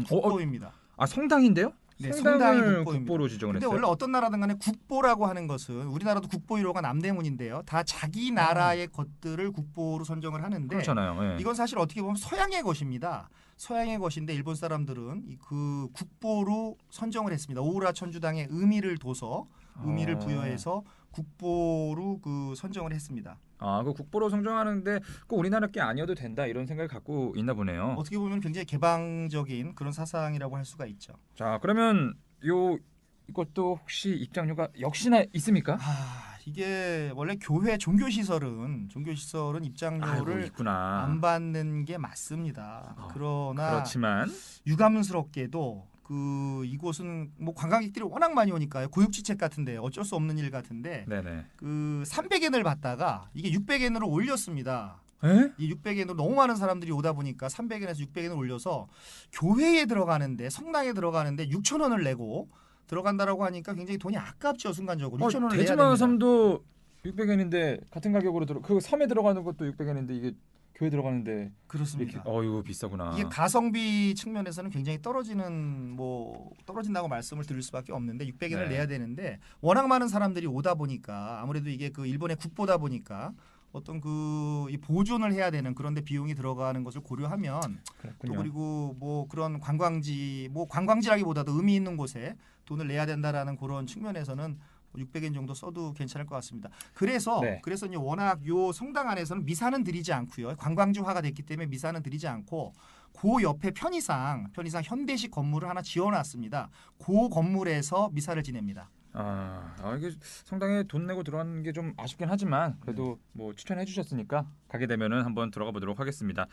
국보입니다. 성당인데요? 네, 성당을 성당이 국보로 지정을 근데 했어요. 원래 어떤 나라든 간에 국보라고 하는 것은 우리나라도 국보 1호가 남대문인데요. 다 자기 나라의 것들을 국보로 선정을 하는데 그렇잖아요. 예. 이건 사실 어떻게 보면 서양의 것입니다. 서양의 것인데 일본 사람들은 그 국보로 선정을 했습니다. 오우라 천주당의 의미를 둬서 의미를 부여해서 국보로 그 선정을 했습니다. 그 국보로 선정하는데 꼭 우리나라 게 아니어도 된다 이런 생각을 갖고 있나 보네요. 어떻게 보면 굉장히 개방적인 그런 사상이라고 할 수가 있죠. 자, 그러면 이것도 혹시 입장료가 역시나 있습니까? 이게 원래 종교 시설은 입장료를 있구나. 안 받는 게 맞습니다. 그러나 그렇지만 유감스럽게도 이곳은 뭐 관광객들이 워낙 많이 오니까요. 고육지책 같은데 어쩔 수 없는 일 같은데 네네. 그 300엔을 받다가 이게 600엔으로 올렸습니다. 에? 이 600엔으로 너무 많은 사람들이 오다 보니까 300엔에서 600엔을 올려서 교회에 들어가는데 성당에 들어가는데 6,000원을 내고 들어간다라고 하니까 굉장히 돈이 아깝죠. 순간적으로 6,000원을 내야 됩니다. 대지마 섬도 600엔인데 같은 가격으로 그 섬에 들어가는 것도 600엔인데 이게 교회 들어가는데 그렇습니다. 이거 비싸구나. 이게 가성비 측면에서는 굉장히 떨어진다고 말씀을 드릴 수밖에 없는데 600엔을 내야 되는데 워낙 많은 사람들이 오다 보니까 아무래도 이게 그 일본의 국보다 보니까 어떤 이 보존을 해야 되는 그런데 비용이 들어가는 것을 고려하면 그렇군요. 또 그리고 뭐 그런 관광지라기보다도 의미 있는 곳에 돈을 내야 된다라는 그런 측면에서는 600엔 정도 써도 괜찮을 것 같습니다. 그래서 워낙 요 성당 안에서는 미사는 드리지 않고요. 관광지화가 됐기 때문에 미사는 드리지 않고 그 옆에 편의상 현대식 건물을 하나 지어놨습니다. 그 건물에서 미사를 지냅니다. 이게 상당히 돈 내고 들어가는 게 좀 아쉽긴 하지만 그래도 뭐 추천해 주셨으니까 가게 되면은 한번 들어가 보도록 하겠습니다.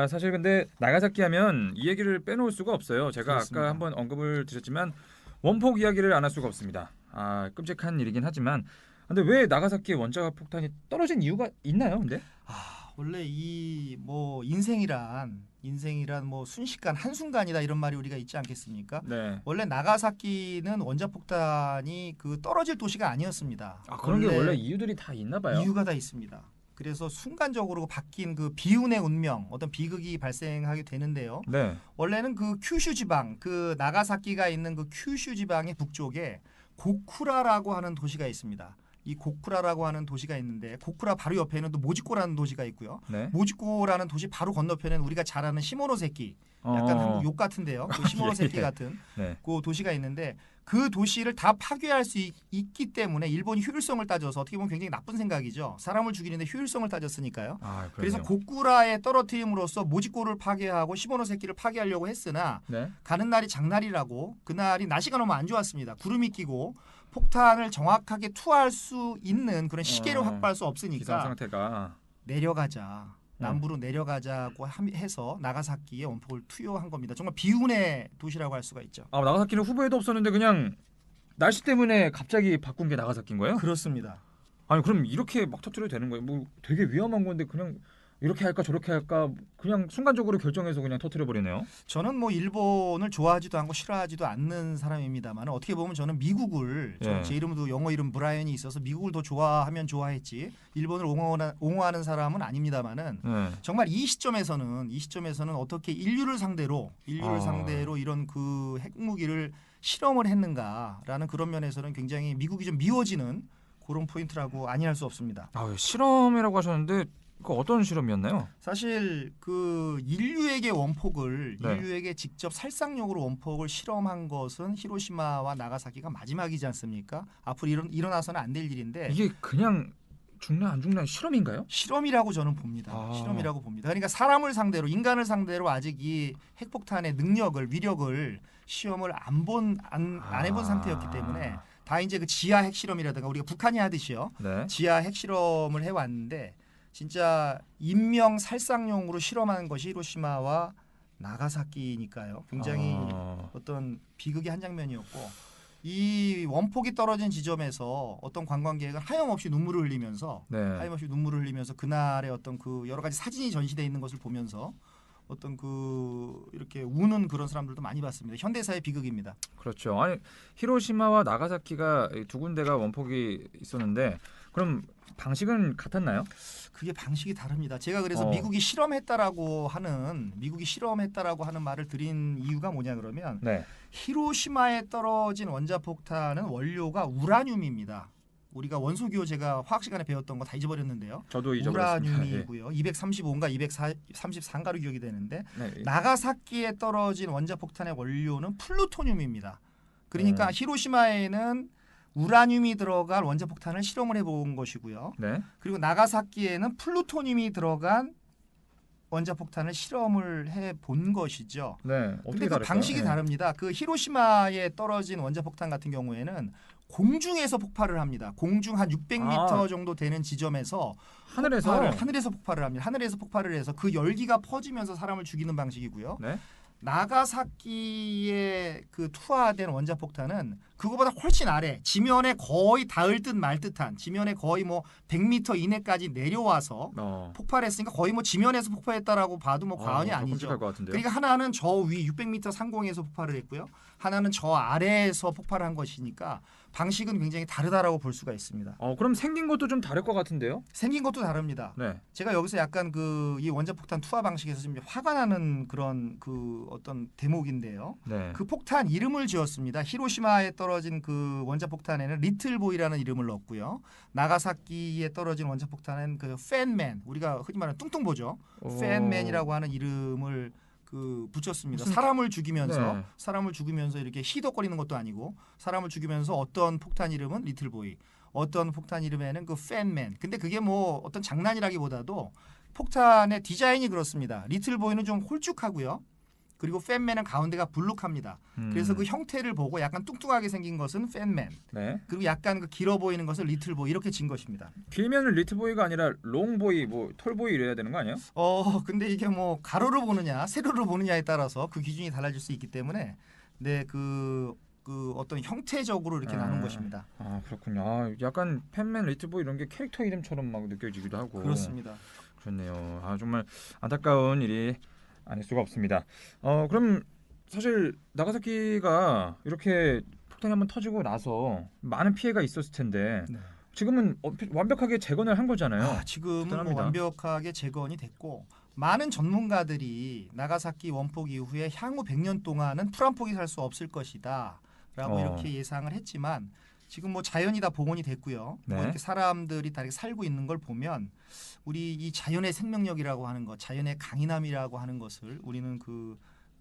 사실 근데 나가사키 하면 이 얘기를 빼놓을 수가 없어요. 제가 그렇습니다. 아까 한번 언급을 드렸지만 원폭 이야기를 안 할 수가 없습니다. 끔찍한 일이긴 하지만 근데 왜 나가사키의 원자력 폭탄이 떨어진 이유가 있나요? 근데 원래 이 뭐 인생이란 뭐 순식간 한순간이다 이런 말이 우리가 있지 않겠습니까? 네. 원래 나가사키는 원자폭탄이 그 떨어질 도시가 아니었습니다. 그런 게 원래 이유들이 다 있나 봐요. 이유가 다 있습니다. 그래서 순간적으로 바뀐 그 비운의 운명, 어떤 비극이 발생하게 되는데요. 네. 원래는 그 큐슈 지방, 그 나가사키가 있는 그 큐슈 지방의 북쪽에 고쿠라라고 하는 도시가 있습니다. 이 고쿠라라고 하는 도시가 있는데 고쿠라 바로 옆에는 또 모지코라는 도시가 있고요. 네. 모지코라는 도시 바로 건너편에는 우리가 잘 아는 시모노세키, 약간 한국 욕 같은데요. 그 시모노세키 예. 같은 네. 그 도시가 있는데 그 도시를 다 파괴할 수 있기 때문에 일본이 효율성을 따져서 어떻게 보면 굉장히 나쁜 생각이죠. 사람을 죽이는데 효율성을 따졌으니까요. 그래서 고쿠라에 떨어뜨림으로써 모지코를 파괴하고 시모노세키를 파괴하려고 했으나 네. 가는 날이 장날이라고 그날이 날씨가 너무 안 좋았습니다. 구름이 끼고 폭탄을 정확하게 투하할 수 있는 그런 시계를 확보할 수 기상 없으니까 상태가 내려가자. 남부로 내려가자고 해서 나가사키에 원폭을 투여한 겁니다. 정말 비운의 도시라고 할 수가 있죠. 나가사키는 후보에도 없었는데 그냥 날씨 때문에 갑자기 바꾼 게 나가사키인 거예요? 그렇습니다. 아니 그럼 이렇게 막 터뜨려도 되는 거예요? 뭐 되게 위험한 건데 그냥 이렇게 할까 저렇게 할까 그냥 순간적으로 결정해서 그냥 터뜨려 버리네요. 저는 뭐 일본을 좋아하지도 않고 싫어하지도 않는 사람입니다만 어떻게 보면 저는 미국을 제 이름도 영어 이름 브라이언이 있어서 미국을 더 좋아하면 좋아했지 일본을 옹호하는 사람은 아닙니다만은 정말 이 시점에서는 어떻게 인류를 상대로 이런 그 핵무기를 실험을 했는가라는 그런 면에서는 굉장히 미국이 좀 미워지는 그런 포인트라고 아니할 수 없습니다. 실험이라고 하셨는데 그 어떤 실험이었나요? 사실 그 인류에게 직접 살상용으로 원폭을 실험한 것은 히로시마와 나가사키가 마지막이지 않습니까? 앞으로 일어나서는 안 될 일인데 이게 그냥 죽나 안 죽나 실험인가요? 실험이라고 저는 봅니다. 실험이라고 봅니다. 그러니까 사람을 상대로 인간을 상대로 아직 이 핵폭탄의 위력을 시험을 안 해본 상태였기 때문에 다 이제 그 지하 핵실험이라든가 우리가 북한이 하듯이요. 네. 지하 핵실험을 해왔는데 진짜 인명 살상용으로 실험한 것이 히로시마와 나가사키니까요. 굉장히 어떤 비극의 한 장면이었고 이 원폭이 떨어진 지점에서 어떤 관광객은 하염없이 눈물을 흘리면서 그날의 어떤 그 여러 가지 사진이 전시되어 있는 것을 보면서 어떤 그 이렇게 우는 그런 사람들도 많이 봤습니다. 현대사의 비극입니다. 그렇죠. 아니 히로시마와 나가사키가 두 군데가 원폭이 있었는데 그럼 방식은 같았나요? 그게 방식이 다릅니다. 제가 그래서 미국이 실험했다라고 하는 말을 드린 이유가 뭐냐 그러면 히로시마에 떨어진 원자폭탄은 원료가 우라늄입니다. 우리가 원소기호 제가 화학 시간에 배웠던 거 다 잊어버렸는데요. 저도 잊어버렸습니다. 우라늄이고요. 235인가 233가로 기억이 되는데 나가사키에 떨어진 원자폭탄의 원료는 플루토늄입니다. 그러니까 히로시마에는 우라늄이 들어간 원자폭탄을 실험을 해본 것이고요. 그리고 나가사키에는 플루토늄이 들어간 원자폭탄을 실험을 해본 것이죠. 근데 그 방식이 다릅니다. 그 히로시마에 떨어진 원자폭탄 같은 경우에는 공중에서 폭발을 합니다. 공중 한 600m 정도 되는 지점에서 하늘에서 폭발을 합니다. 하늘에서 폭발을 해서 그 열기가 퍼지면서 사람을 죽이는 방식이고요. 나가사키에 그 투하된 원자폭탄은 그거보다 훨씬 아래 지면에 거의 닿을 듯 말 듯한 지면에 거의 뭐 100m 이내까지 내려와서 폭발했으니까 거의 뭐 지면에서 폭발했다라고 봐도 뭐 과언이 아니죠. 그러니까 하나는 저 위 600m 상공에서 폭발을 했고요. 하나는 저 아래에서 폭발을 한 것이니까 방식은 굉장히 다르다라고 볼 수가 있습니다. 그럼 생긴 것도 좀 다를 것 같은데요? 생긴 것도 다릅니다. 제가 여기서 약간 그 이 원자폭탄 투하 방식에서 좀 화가 나는 그런 그 어떤 대목인데요. 그 폭탄 이름을 지었습니다. 히로시마에 떨어진 그 원자폭탄에는 리틀보이라는 이름을 넣었고요. 나가사키에 떨어진 원자폭탄은 그 팬맨, 우리가 흔히 말하는 뚱뚱보죠. 팬맨이라고 하는 이름을 그 붙였습니다. 사람을 죽이면서 이렇게 희덕거리는 것도 아니고 사람을 죽이면서 어떤 폭탄 이름은 리틀보이, 어떤 폭탄 이름에는 그 팬맨. 근데 그게 뭐 어떤 장난이라기보다도 핵폭탄의 디자인이 그렇습니다. 리틀보이는 좀 홀쭉하고요. 그리고 팬맨은 가운데가 불룩합니다. 그래서 그 형태를 보고 약간 뚱뚱하게 생긴 것은 팬맨. 네. 그리고 약간 그 길어 보이는 것은 리틀보이 이렇게 진 것입니다. 길면은 리트보이가 아니라 롱보이, 뭐 톨보이 이래야 되는 거 아니에요? 근데 이게 뭐 가로로 보느냐 세로로 보느냐에 따라서 그 기준이 달라질 수 있기 때문에 네, 그 어떤 형태적으로 이렇게 나눈 것입니다. 아 그렇군요. 아, 약간 팬맨, 리트보이 이런 게 캐릭터 이름처럼 막 느껴지기도 하고. 그렇습니다. 그렇네요. 아 정말 안타까운 일이 아닐 수가 없습니다. 그럼 사실 나가사키가 이렇게 폭탄이 한번 터지고 나서 많은 피해가 있었을 텐데 네. 지금은 완벽하게 재건을 한 거잖아요. 지금은 뭐 대단합니다. 완벽하게 재건이 됐고 많은 전문가들이 나가사키 원폭 이후에 향후 100년 동안은 풀 한 폭이 살 수 없을 것이다 라고 이렇게 예상을 했지만 지금 뭐 자연이 다 복원이 됐고요. 네. 뭐 이렇게 사람들이 다 이렇게 살고 있는 걸 보면 우리 이 자연의 생명력이라고 하는 것, 자연의 강인함이라고 하는 것을 우리는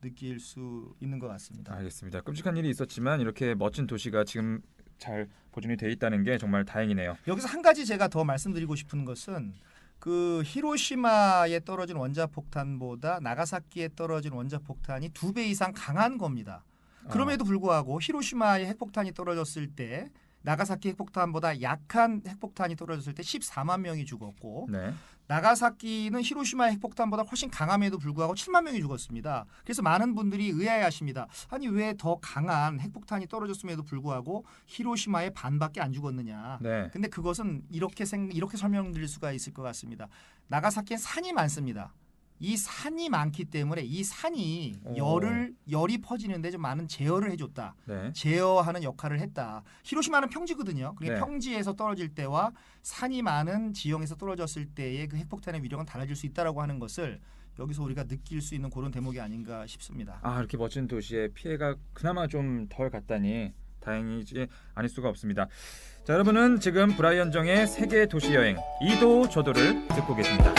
느낄 수 있는 것 같습니다. 알겠습니다. 끔찍한 일이 있었지만 이렇게 멋진 도시가 지금 잘 보존이 돼 있다는 게 정말 다행이네요. 여기서 한 가지 제가 더 말씀드리고 싶은 것은 그 히로시마에 떨어진 원자폭탄보다 나가사키에 떨어진 원자폭탄이 2배 이상 강한 겁니다. 그럼에도 불구하고 히로시마에 핵폭탄이 떨어졌을 때 나가사키 핵폭탄보다 약한 핵폭탄이 떨어졌을 때 14만 명이 죽었고 네. 나가사키는 히로시마 핵폭탄보다 훨씬 강함에도 불구하고 7만 명이 죽었습니다. 그래서 많은 분들이 의아해하십니다. 아니 왜 더 강한 핵폭탄이 떨어졌음에도 불구하고 히로시마의 반밖에 안 죽었느냐. 네. 근데 그것은 이렇게 설명드릴 수가 있을 것 같습니다. 나가사키엔 산이 많습니다. 이 산이 많기 때문에 이 산이 열이 퍼지는데 좀 많은 제어를 해줬다. 네. 제어하는 역할을 했다. 히로시마는 평지거든요. 그러니까 네. 평지에서 떨어질 때와 산이 많은 지형에서 떨어졌을 때의 그 핵폭탄의 위력은 달라질 수 있다라고 하는 것을 여기서 우리가 느낄 수 있는 그런 대목이 아닌가 싶습니다. 아 이렇게 멋진 도시에 피해가 그나마 좀 덜 갔다니 다행이지 아닐 수가 없습니다. 자 여러분은 지금 브라이언 정의 세계 도시 여행 2도 저도를 듣고 계십니다.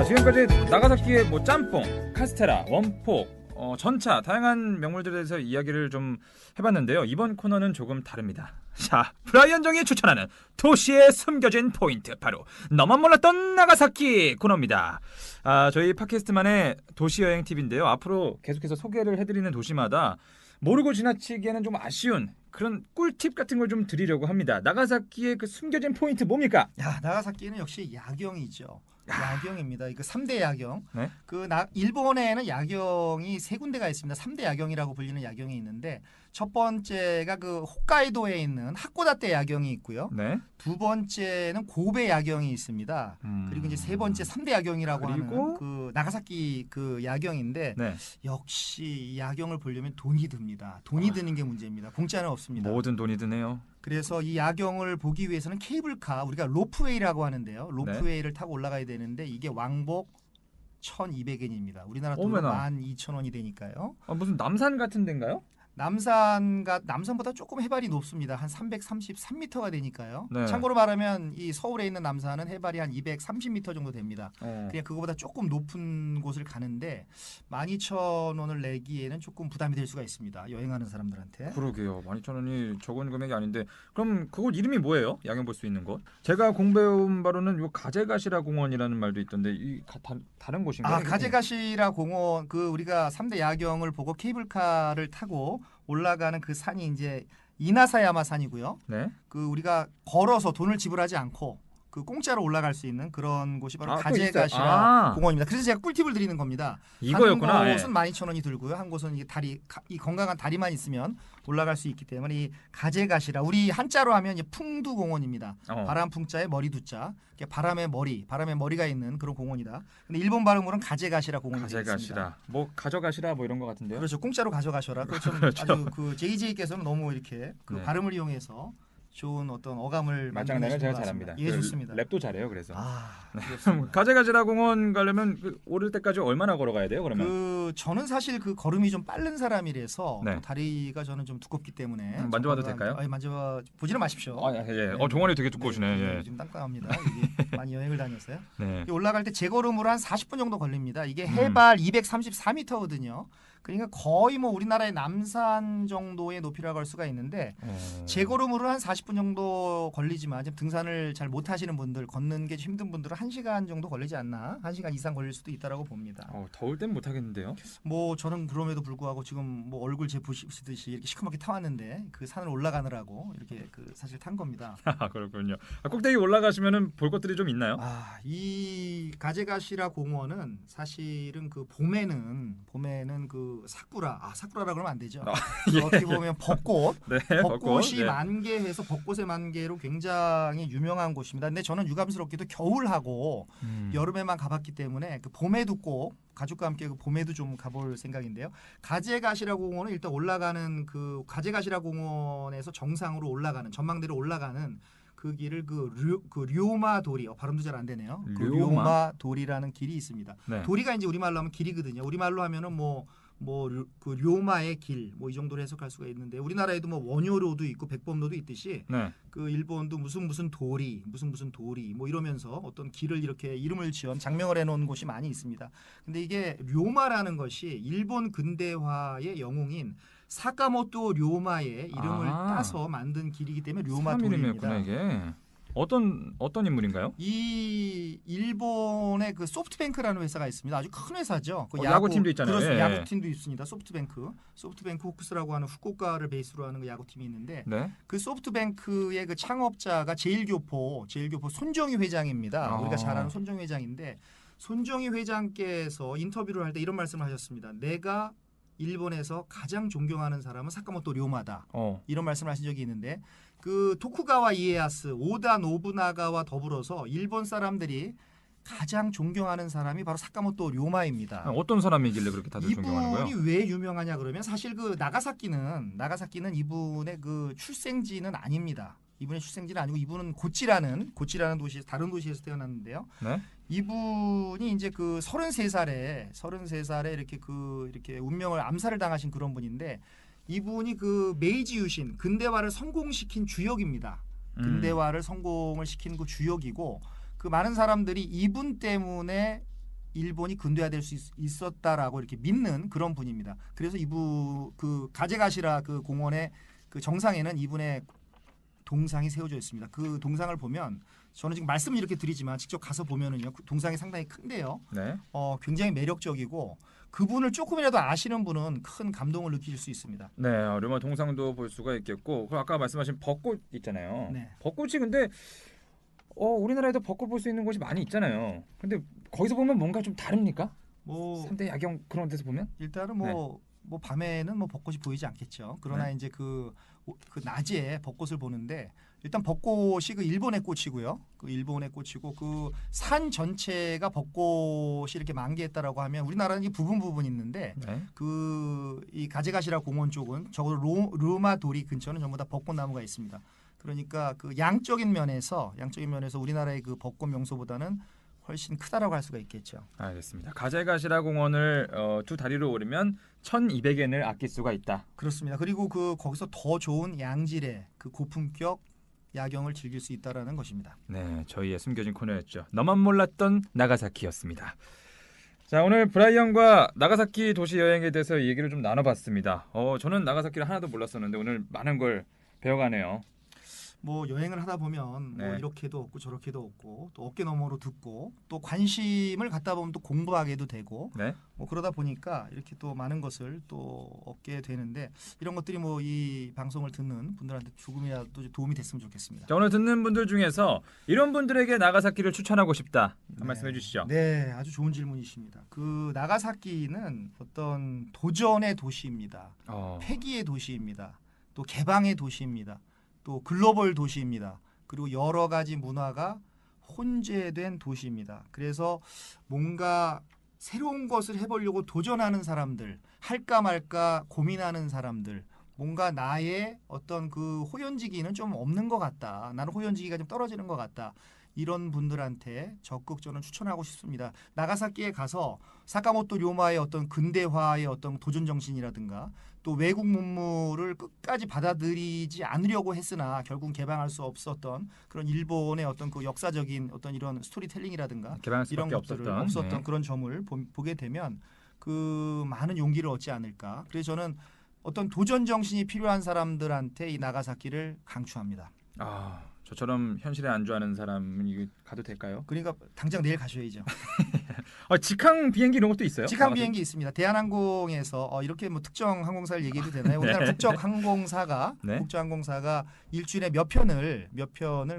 지금까지 나가사키의 뭐 짬뽕, 카스테라, 원폭, 전차 다양한 명물들에 대해서 이야기를 좀 해봤는데요. 이번 코너는 조금 다릅니다. 자, 브라이언 정이 추천하는 도시의 숨겨진 포인트 바로 너만 몰랐던 나가사키 코너입니다. 저희 팟캐스트만의 도시여행 팁인데요. 앞으로 계속해서 소개를 해드리는 도시마다 모르고 지나치기에는 좀 아쉬운 그런 꿀팁 같은 걸 좀 드리려고 합니다. 나가사키의 그 숨겨진 포인트 뭡니까? 나가사키는 역시 야경이죠. 야경입니다. 이거 3대 야경. 네? 일본에는 야경이 3군데가 있습니다. 3대 야경이라고 불리는 야경이 있는데 첫 번째가 그 홋카이도에 있는 하코다테 야경이 있고요. 네. 두 번째는 고베 야경이 있습니다. 그리고 이제 세 번째 3대 야경이라고 하는 그 나가사키 그 야경인데 네. 역시 이 야경을 보려면 돈이 듭니다. 돈이 드는 게 문제입니다. 공짜는 없습니다. 모든 돈이 드네요. 그래서 이 야경을 보기 위해서는 케이블카, 우리가 로프웨이라고 하는데요. 로프웨이를 타고 올라가야 되는데 이게 왕복 1,200엔입니다. 우리나라 돈으로 12,000원이 되니까요. 무슨 남산 같은 데인가요? 남산보다 조금 해발이 높습니다. 한 333m가 되니까요. 네. 참고로 말하면 이 서울에 있는 남산은 해발이 한 230m 정도 됩니다. 그냥 그거보다 조금 높은 곳을 가는데 12,000원을 내기에는 조금 부담이 될 수가 있습니다. 여행하는 사람들한테. 그러게요. 12,000원이 적은 금액이 아닌데 그럼 그곳 이름이 뭐예요? 야경 볼 수 있는 곳? 제가 공부해온 바로는 요 가제가시라 공원이라는 말도 있던데 이 다른 곳인가요? 가제가시라 공원 우리가 3대 야경을 보고 케이블카를 타고 올라가는 그 산이 이제 이나사야마 산이고요. 네. 우리가 걸어서 돈을 지불하지 않고 공짜로 올라갈 수 있는 그런 곳이 바로 가제가시라 공원입니다. 그래서 제가 꿀팁을 드리는 겁니다. 이거였구나. 한 곳은 12,000원이 들고요. 한 곳은 이 건강한 다리만 있으면 올라갈 수 있기 때문에 이 가제가시라 우리 한자로 하면 이제 풍두공원입니다. 바람 풍자에 머리 두자. 바람의 머리가 있는 그런 공원이다. 근데 일본 발음으로는 가제가시라 공원이 되겠습니다. 가제가시라. 뭐 가져가시라 뭐 이런 것 같은데요. 그렇죠. 공짜로 가져가셔라. 그렇죠. 아주 JJ께서는 너무 이렇게 발음을 이용해서 좋은 어떤 어감을 말장난을 만들어내신 제가 것 같습니다. 잘합니다. 예, 좋습니다. 랩도 잘해요. 그래서 그렇습니다. 가재가지라 공원 가려면 오를 때까지 얼마나 걸어가야 돼요? 그러면 저는 사실 그 걸음이 좀 빠른 사람이라서 네. 또 다리가 저는 좀 두껍기 때문에 만져봐도 저거가- 될까요? 아니, 만져봐 보지는 마십시오. 예. 네, 종아리 되게 두꺼우시네. 네, 예. 지금 땅땅합니다. 이게 많이 여행을 다녔어요. 네. 이게 올라갈 때 제걸음으로 한 40분 정도 걸립니다. 이게 해발 234m거든요. 그러니까 거의 뭐 우리나라의 남산 정도의 높이라고 할 수가 있는데 제걸음으로 한 40분 정도 걸리지만 지금 등산을 잘 못하시는 분들, 걷는 게 힘든 분들은 1시간 정도 걸리지 않나, 1시간 이상 걸릴 수도 있다라고 봅니다. 더울 땐 못 하겠는데요. 뭐 저는 그럼에도 불구하고 지금 뭐 얼굴 제 보시듯이 이렇게 시커멓게 타왔는데 그 산을 올라가느라고 이렇게 그 사실 탄 겁니다. 그렇군요. 꼭대기 올라가시면은 볼 것들이 좀 있나요? 이 가제가시라 공원은 사실은 그 봄에는 그 사쿠라라 그러면 안 되죠. 예. 어떻게 보면 벚꽃, 네. 벚꽃이 네. 만개해서 벚꽃의 만개로 굉장히 유명한 곳입니다. 근데 저는 유감스럽게도 겨울하고 여름에만 가봤기 때문에 그 봄에도 꼭 가족과 함께 그 봄에도 좀 가볼 생각인데요. 가제가시라 공원은 일단 올라가는 그 가제가시라 공원에서 정상으로 올라가는 전망대로 올라가는 그 길을 그 료마도리 발음도 잘 안 되네요. 그 료마? 료마도리라는 길이 있습니다. 네. 도리가 이제 우리말로 하면 길이거든요. 우리말로 하면은 그 료마의 길 뭐 이 정도로 해석할 수가 있는데 우리나라에도 뭐 원효로도 있고 백범로도 있듯이 네. 그 일본도 무슨 도리 뭐 이러면서 어떤 길을 이렇게 이름을 지은 장명을 해놓은 곳이 많이 있습니다. 근데 이게 료마라는 것이 일본 근대화의 영웅인 사카모토 료마의 이름을 따서 만든 길이기 때문에 사람 이름이었구나 료마도리입니다. 이게. 어떤 인물인가요? 이 일본의 그 소프트뱅크라는 회사가 있습니다. 아주 큰 회사죠. 그 야구팀도 있잖아요. 그렇습니다. 예. 야구팀도 있습니다. 소프트뱅크 호크스라고 하는 후쿠오카를 베이스로 하는 그 야구팀이 있는데 네. 그 소프트뱅크의 그 창업자가 제일교포 손정희 회장입니다. 우리가 잘 아는 손정희 회장인데 손정희 회장께서 인터뷰를 할 때 이런 말씀을 하셨습니다. 내가 일본에서 가장 존경하는 사람은 사카모토 료마다. 이런 말씀을 하신 적이 있는데 그 토쿠가와 이에야스, 오다 노부나가와 더불어서 일본 사람들이 가장 존경하는 사람이 바로 사카모토 료마입니다. 어떤 사람이길래 그렇게 다들 존경하는 거예요? 이분이 왜 유명하냐 그러면 사실 그 나가사키는 이분의 그 출생지는 아닙니다. 이분의 출생지는 아니고 이분은 고치라는 도시 다른 도시에서 태어났는데요. 네. 이분이 이제 그 33살에 이렇게 운명을 암살을 당하신 그런 분인데 이분이 그 메이지 유신 근대화를 성공시킨 주역입니다. 근대화를 성공을 시킨 그 주역이고 그 많은 사람들이 이분 때문에 일본이 근대화될 수 있었다라고 이렇게 믿는 그런 분입니다. 그래서 이분 그 가제가시라 그 공원의 그 정상에는 이분의 동상이 세워져 있습니다. 그 동상을 보면 저는 지금 말씀을 이렇게 드리지만 직접 가서 보면은요 그 동상이 상당히 큰데요. 네. 굉장히 매력적이고 그분을 조금이라도 아시는 분은 큰 감동을 느끼실 수 있습니다. 네, 료마 동상도 볼 수가 있겠고, 그 아까 말씀하신 벚꽃 있잖아요. 네. 벚꽃이 근데 우리나라에도 벚꽃 볼 수 있는 곳이 많이 있잖아요. 근데 거기서 보면 뭔가 좀 다릅니까? 뭐 3대 야경 그런 데서 보면? 일단은 뭐 밤에는 뭐 벚꽃이 보이지 않겠죠. 그러나 이제 그 낮에 벚꽃을 보는데 일단 벚꽃이 그 일본의 꽃이고요. 그 일본의 꽃이고 그 산 전체가 벚꽃이 이렇게 만개했다라고 하면 우리나라는 이 부분 있는데 네. 그 이 가제가시라 공원 쪽은 적어도 료마도리 근처는 전부 다 벚꽃 나무가 있습니다. 그러니까 그 양적인 면에서 우리나라의 그 벚꽃 명소보다는 훨씬 크다라고 할 수가 있겠죠. 알겠습니다. 가제가시라 공원을 두 다리로 오르면 1,200엔을 아낄 수가 있다. 그렇습니다. 그리고 그 거기서 더 좋은 양질의 그 고품격 야경을 즐길 수 있다라는 것입니다. 네, 저희의 숨겨진 코너였죠. 너만 몰랐던 나가사키였습니다. 자, 오늘 브라이언과 나가사키 도시 여행에 대해서 얘기를 좀 나눠봤습니다. 저는 나가사키를 하나도 몰랐었는데 오늘 많은 걸 배워가네요. 뭐 여행을 하다 보면 뭐 이렇게도 없고 저렇게도 없고 또 어깨 너머로 듣고 또 관심을 갖다 보면 또 공부하게도 되고 뭐 그러다 보니까 이렇게 또 많은 것을 또 얻게 되는데 이런 것들이 뭐 이 방송을 듣는 분들한테 조금이라도 도움이 됐으면 좋겠습니다. 자, 오늘 듣는 분들 중에서 이런 분들에게 나가사키를 추천하고 싶다. 한 말씀해 주시죠. 네, 아주 좋은 질문이십니다. 그 나가사키는 어떤 도전의 도시입니다. 패기의 도시입니다. 또 개방의 도시입니다. 또 글로벌 도시입니다. 그리고 여러 가지 문화가 혼재된 도시입니다. 그래서 뭔가 새로운 것을 해보려고 도전하는 사람들, 할까 말까 고민하는 사람들, 뭔가 나의 어떤 그 호연지기는 좀 없는 것 같다. 나는 호연지기가 좀 떨어지는 것 같다. 이런 분들한테 적극 저는 추천하고 싶습니다. 나가사키에 가서 사카모토 료마의 어떤 근대화의 어떤 도전 정신이라든가 또 외국 문물을 끝까지 받아들이지 않으려고 했으나 결국 개방할 수 없었던 그런 일본의 어떤 그 역사적인 어떤 이런 스토리텔링이라든가 개방할 이런 수밖에 것들을 없었던, 없었던 네. 그런 점을 보게 되면 그 많은 용기를 얻지 않을까. 그래서 저는 어떤 도전 정신이 필요한 사람들한테 이 나가사키를 강추합니다. 아, 저처럼 현실에 안주하는 사람은 이거 가도 될까요? 그러니까 당장 내일 가셔야죠. 직항 비행기 이런 것도 있어요? 직항 나가사키? 비행기 있습니다. 대한항공에서 이렇게 뭐 특정 항공사를 얘기해도 되나요? 네. 우리나라 국적항공사가 네. 국적항공사가 일주일에 몇 편을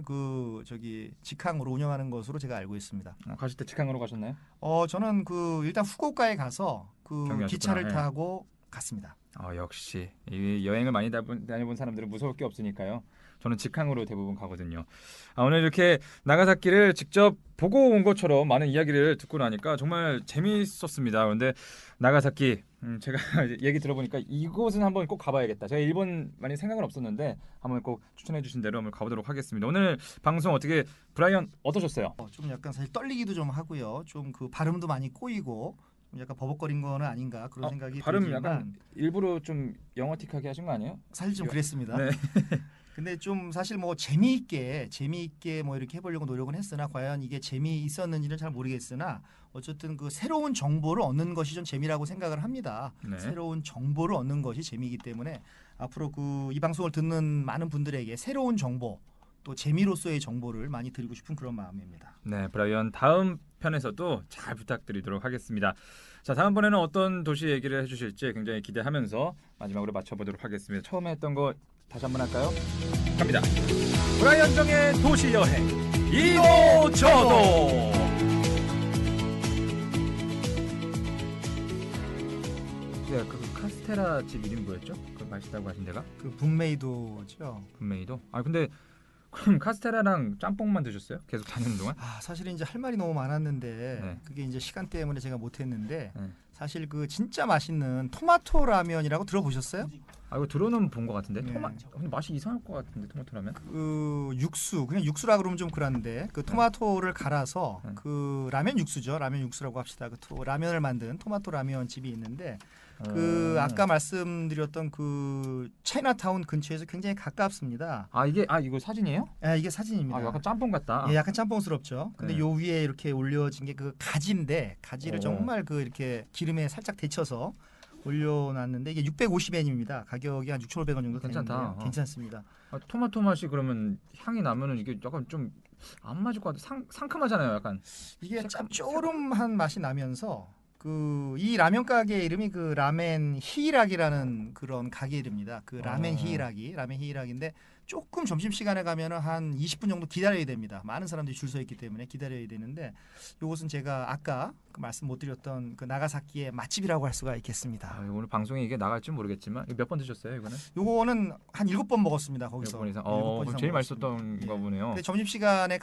그 저기 직항으로 운영하는 것으로 제가 알고 있습니다. 가실 때 직항으로 가셨나요? 저는 그 일단 후쿠오카에 가서 그 경유하셨구나. 기차를 네. 타고 갔습니다. 역시 이 여행을 많이 다녀본 사람들은 무서울 게 없으니까요. 저는 직항으로 대부분 가거든요. 오늘 이렇게 나가사키를 직접 보고 온 것처럼 많은 이야기를 듣고 나니까 정말 재미있었습니다. 그런데 나가사키 제가 얘기 들어보니까 이곳은 한번 꼭 가봐야겠다. 제가 일본 많이 생각은 없었는데 한번 꼭 추천해 주신 대로 한번 가보도록 하겠습니다. 오늘 방송 어떻게 브라이언 어떠셨어요? 좀 약간 사실 떨리기도 좀 하고요. 좀 그 발음도 많이 꼬이고 좀 약간 버벅거린 거는 아닌가 그런 생각이 발음 들지만 약간 일부러 좀 영어틱하게 하신 거 아니에요? 사실 좀 그랬습니다. 네. 근데 좀 사실 뭐 재미있게 뭐 이렇게 해보려고 노력은 했으나 과연 이게 재미있었는지는 잘 모르겠으나 어쨌든 그 새로운 정보를 얻는 것이 좀 재미라고 생각을 합니다. 네. 새로운 정보를 얻는 것이 재미이기 때문에 앞으로 그 이 방송을 듣는 많은 분들에게 새로운 정보 또 재미로서의 정보를 많이 드리고 싶은 그런 마음입니다. 네, 브라이언 다음 편에서도 잘 부탁드리도록 하겠습니다. 자, 다음번에는 어떤 도시 얘기를 해주실지 굉장히 기대하면서 마지막으로 맞춰보도록 하겠습니다. 처음에 했던 거 다시 한번 할까요? 갑니다. 브라이언 정의 도시 여행 이도저도. 네, 그 카스테라 집 이름이 뭐였죠? 그 맛있다고 하신 데가? 그 북메이도죠. 분메이도. 근데 그럼 카스테라랑 짬뽕만 드셨어요? 계속 다니는 동안? 사실은 이제 할 말이 너무 많았는데 네. 그게 이제 시간 때문에 제가 못했는데 네. 사실 그 진짜 맛있는 토마토 라면이라고 들어보셨어요? 이거 들어는 본 것 같은데 네. 근데 맛이 이상할 것 같은데 토마토라면? 그 육수 그냥 육수라 그러면 좀 그런데 그 토마토를 갈아서 네. 그 라면 육수죠. 라면 육수라고 합시다. 그 라면을 만든 토마토 라면 집이 있는데 그 아까 말씀드렸던 그 차이나타운 근처에서 굉장히 가깝습니다. 이거 사진이에요? 이게 사진입니다. 약간 짬뽕 같다. 예, 약간 짬뽕스럽죠. 근데 네. 요 위에 이렇게 올려진 게 그 가지인데 가지를 오. 정말 그 이렇게 기름에 살짝 데쳐서 올려놨는데 이게 650엔입니다. 가격이 한 6,500원 정도 괜찮다. 되는데요. 괜찮습니다. 토마토 맛이 그러면 향이 나면은 이게 약간 좀 안 맞을 것 같아. 상큼하잖아요, 약간. 이게 색감- 짭조름한 맛이 나면서 그 이 라면 가게 이름이 그 라멘 히이락이라는 그런 가게 이름입니다. 그 라멘 히이락인데 조금 점심 시간에 가면은 한 20분 정도 기다려야 됩니다. 많은 사람들이 줄 서 있기 때문에 기다려야 되는데 이것은 제가 아까 그 말씀 못 드렸던 그 나가사키의 맛집이라고 할 수가 있겠습니다. 오늘 방송에 이게 나갈지 모르겠지만 몇 번 드셨어요, 이거는? 요거는 한 7번 먹었습니다. 거기서 7번 이상. 7번 그럼 제일 먹었습니다. 맛있었던 거 보네요. 근데 점심시간에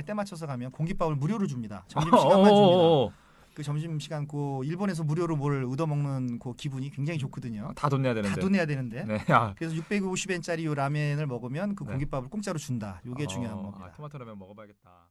때 맞춰서 가면 공깃밥을 무료로 줍니다. 점심시간만 줍니다. 그 점심시간 그 일본에서 무료로 뭘 얻어먹는 그 기분이 굉장히 좋거든요. 다 돈 내야 되는데. 다 돈 내야 되는데. 네. 그래서 650엔짜리 요 라면을 먹으면 그 네. 공깃밥을 공짜로 준다. 요게 중요한 겁니다. 토마토 라면 먹어봐야겠다.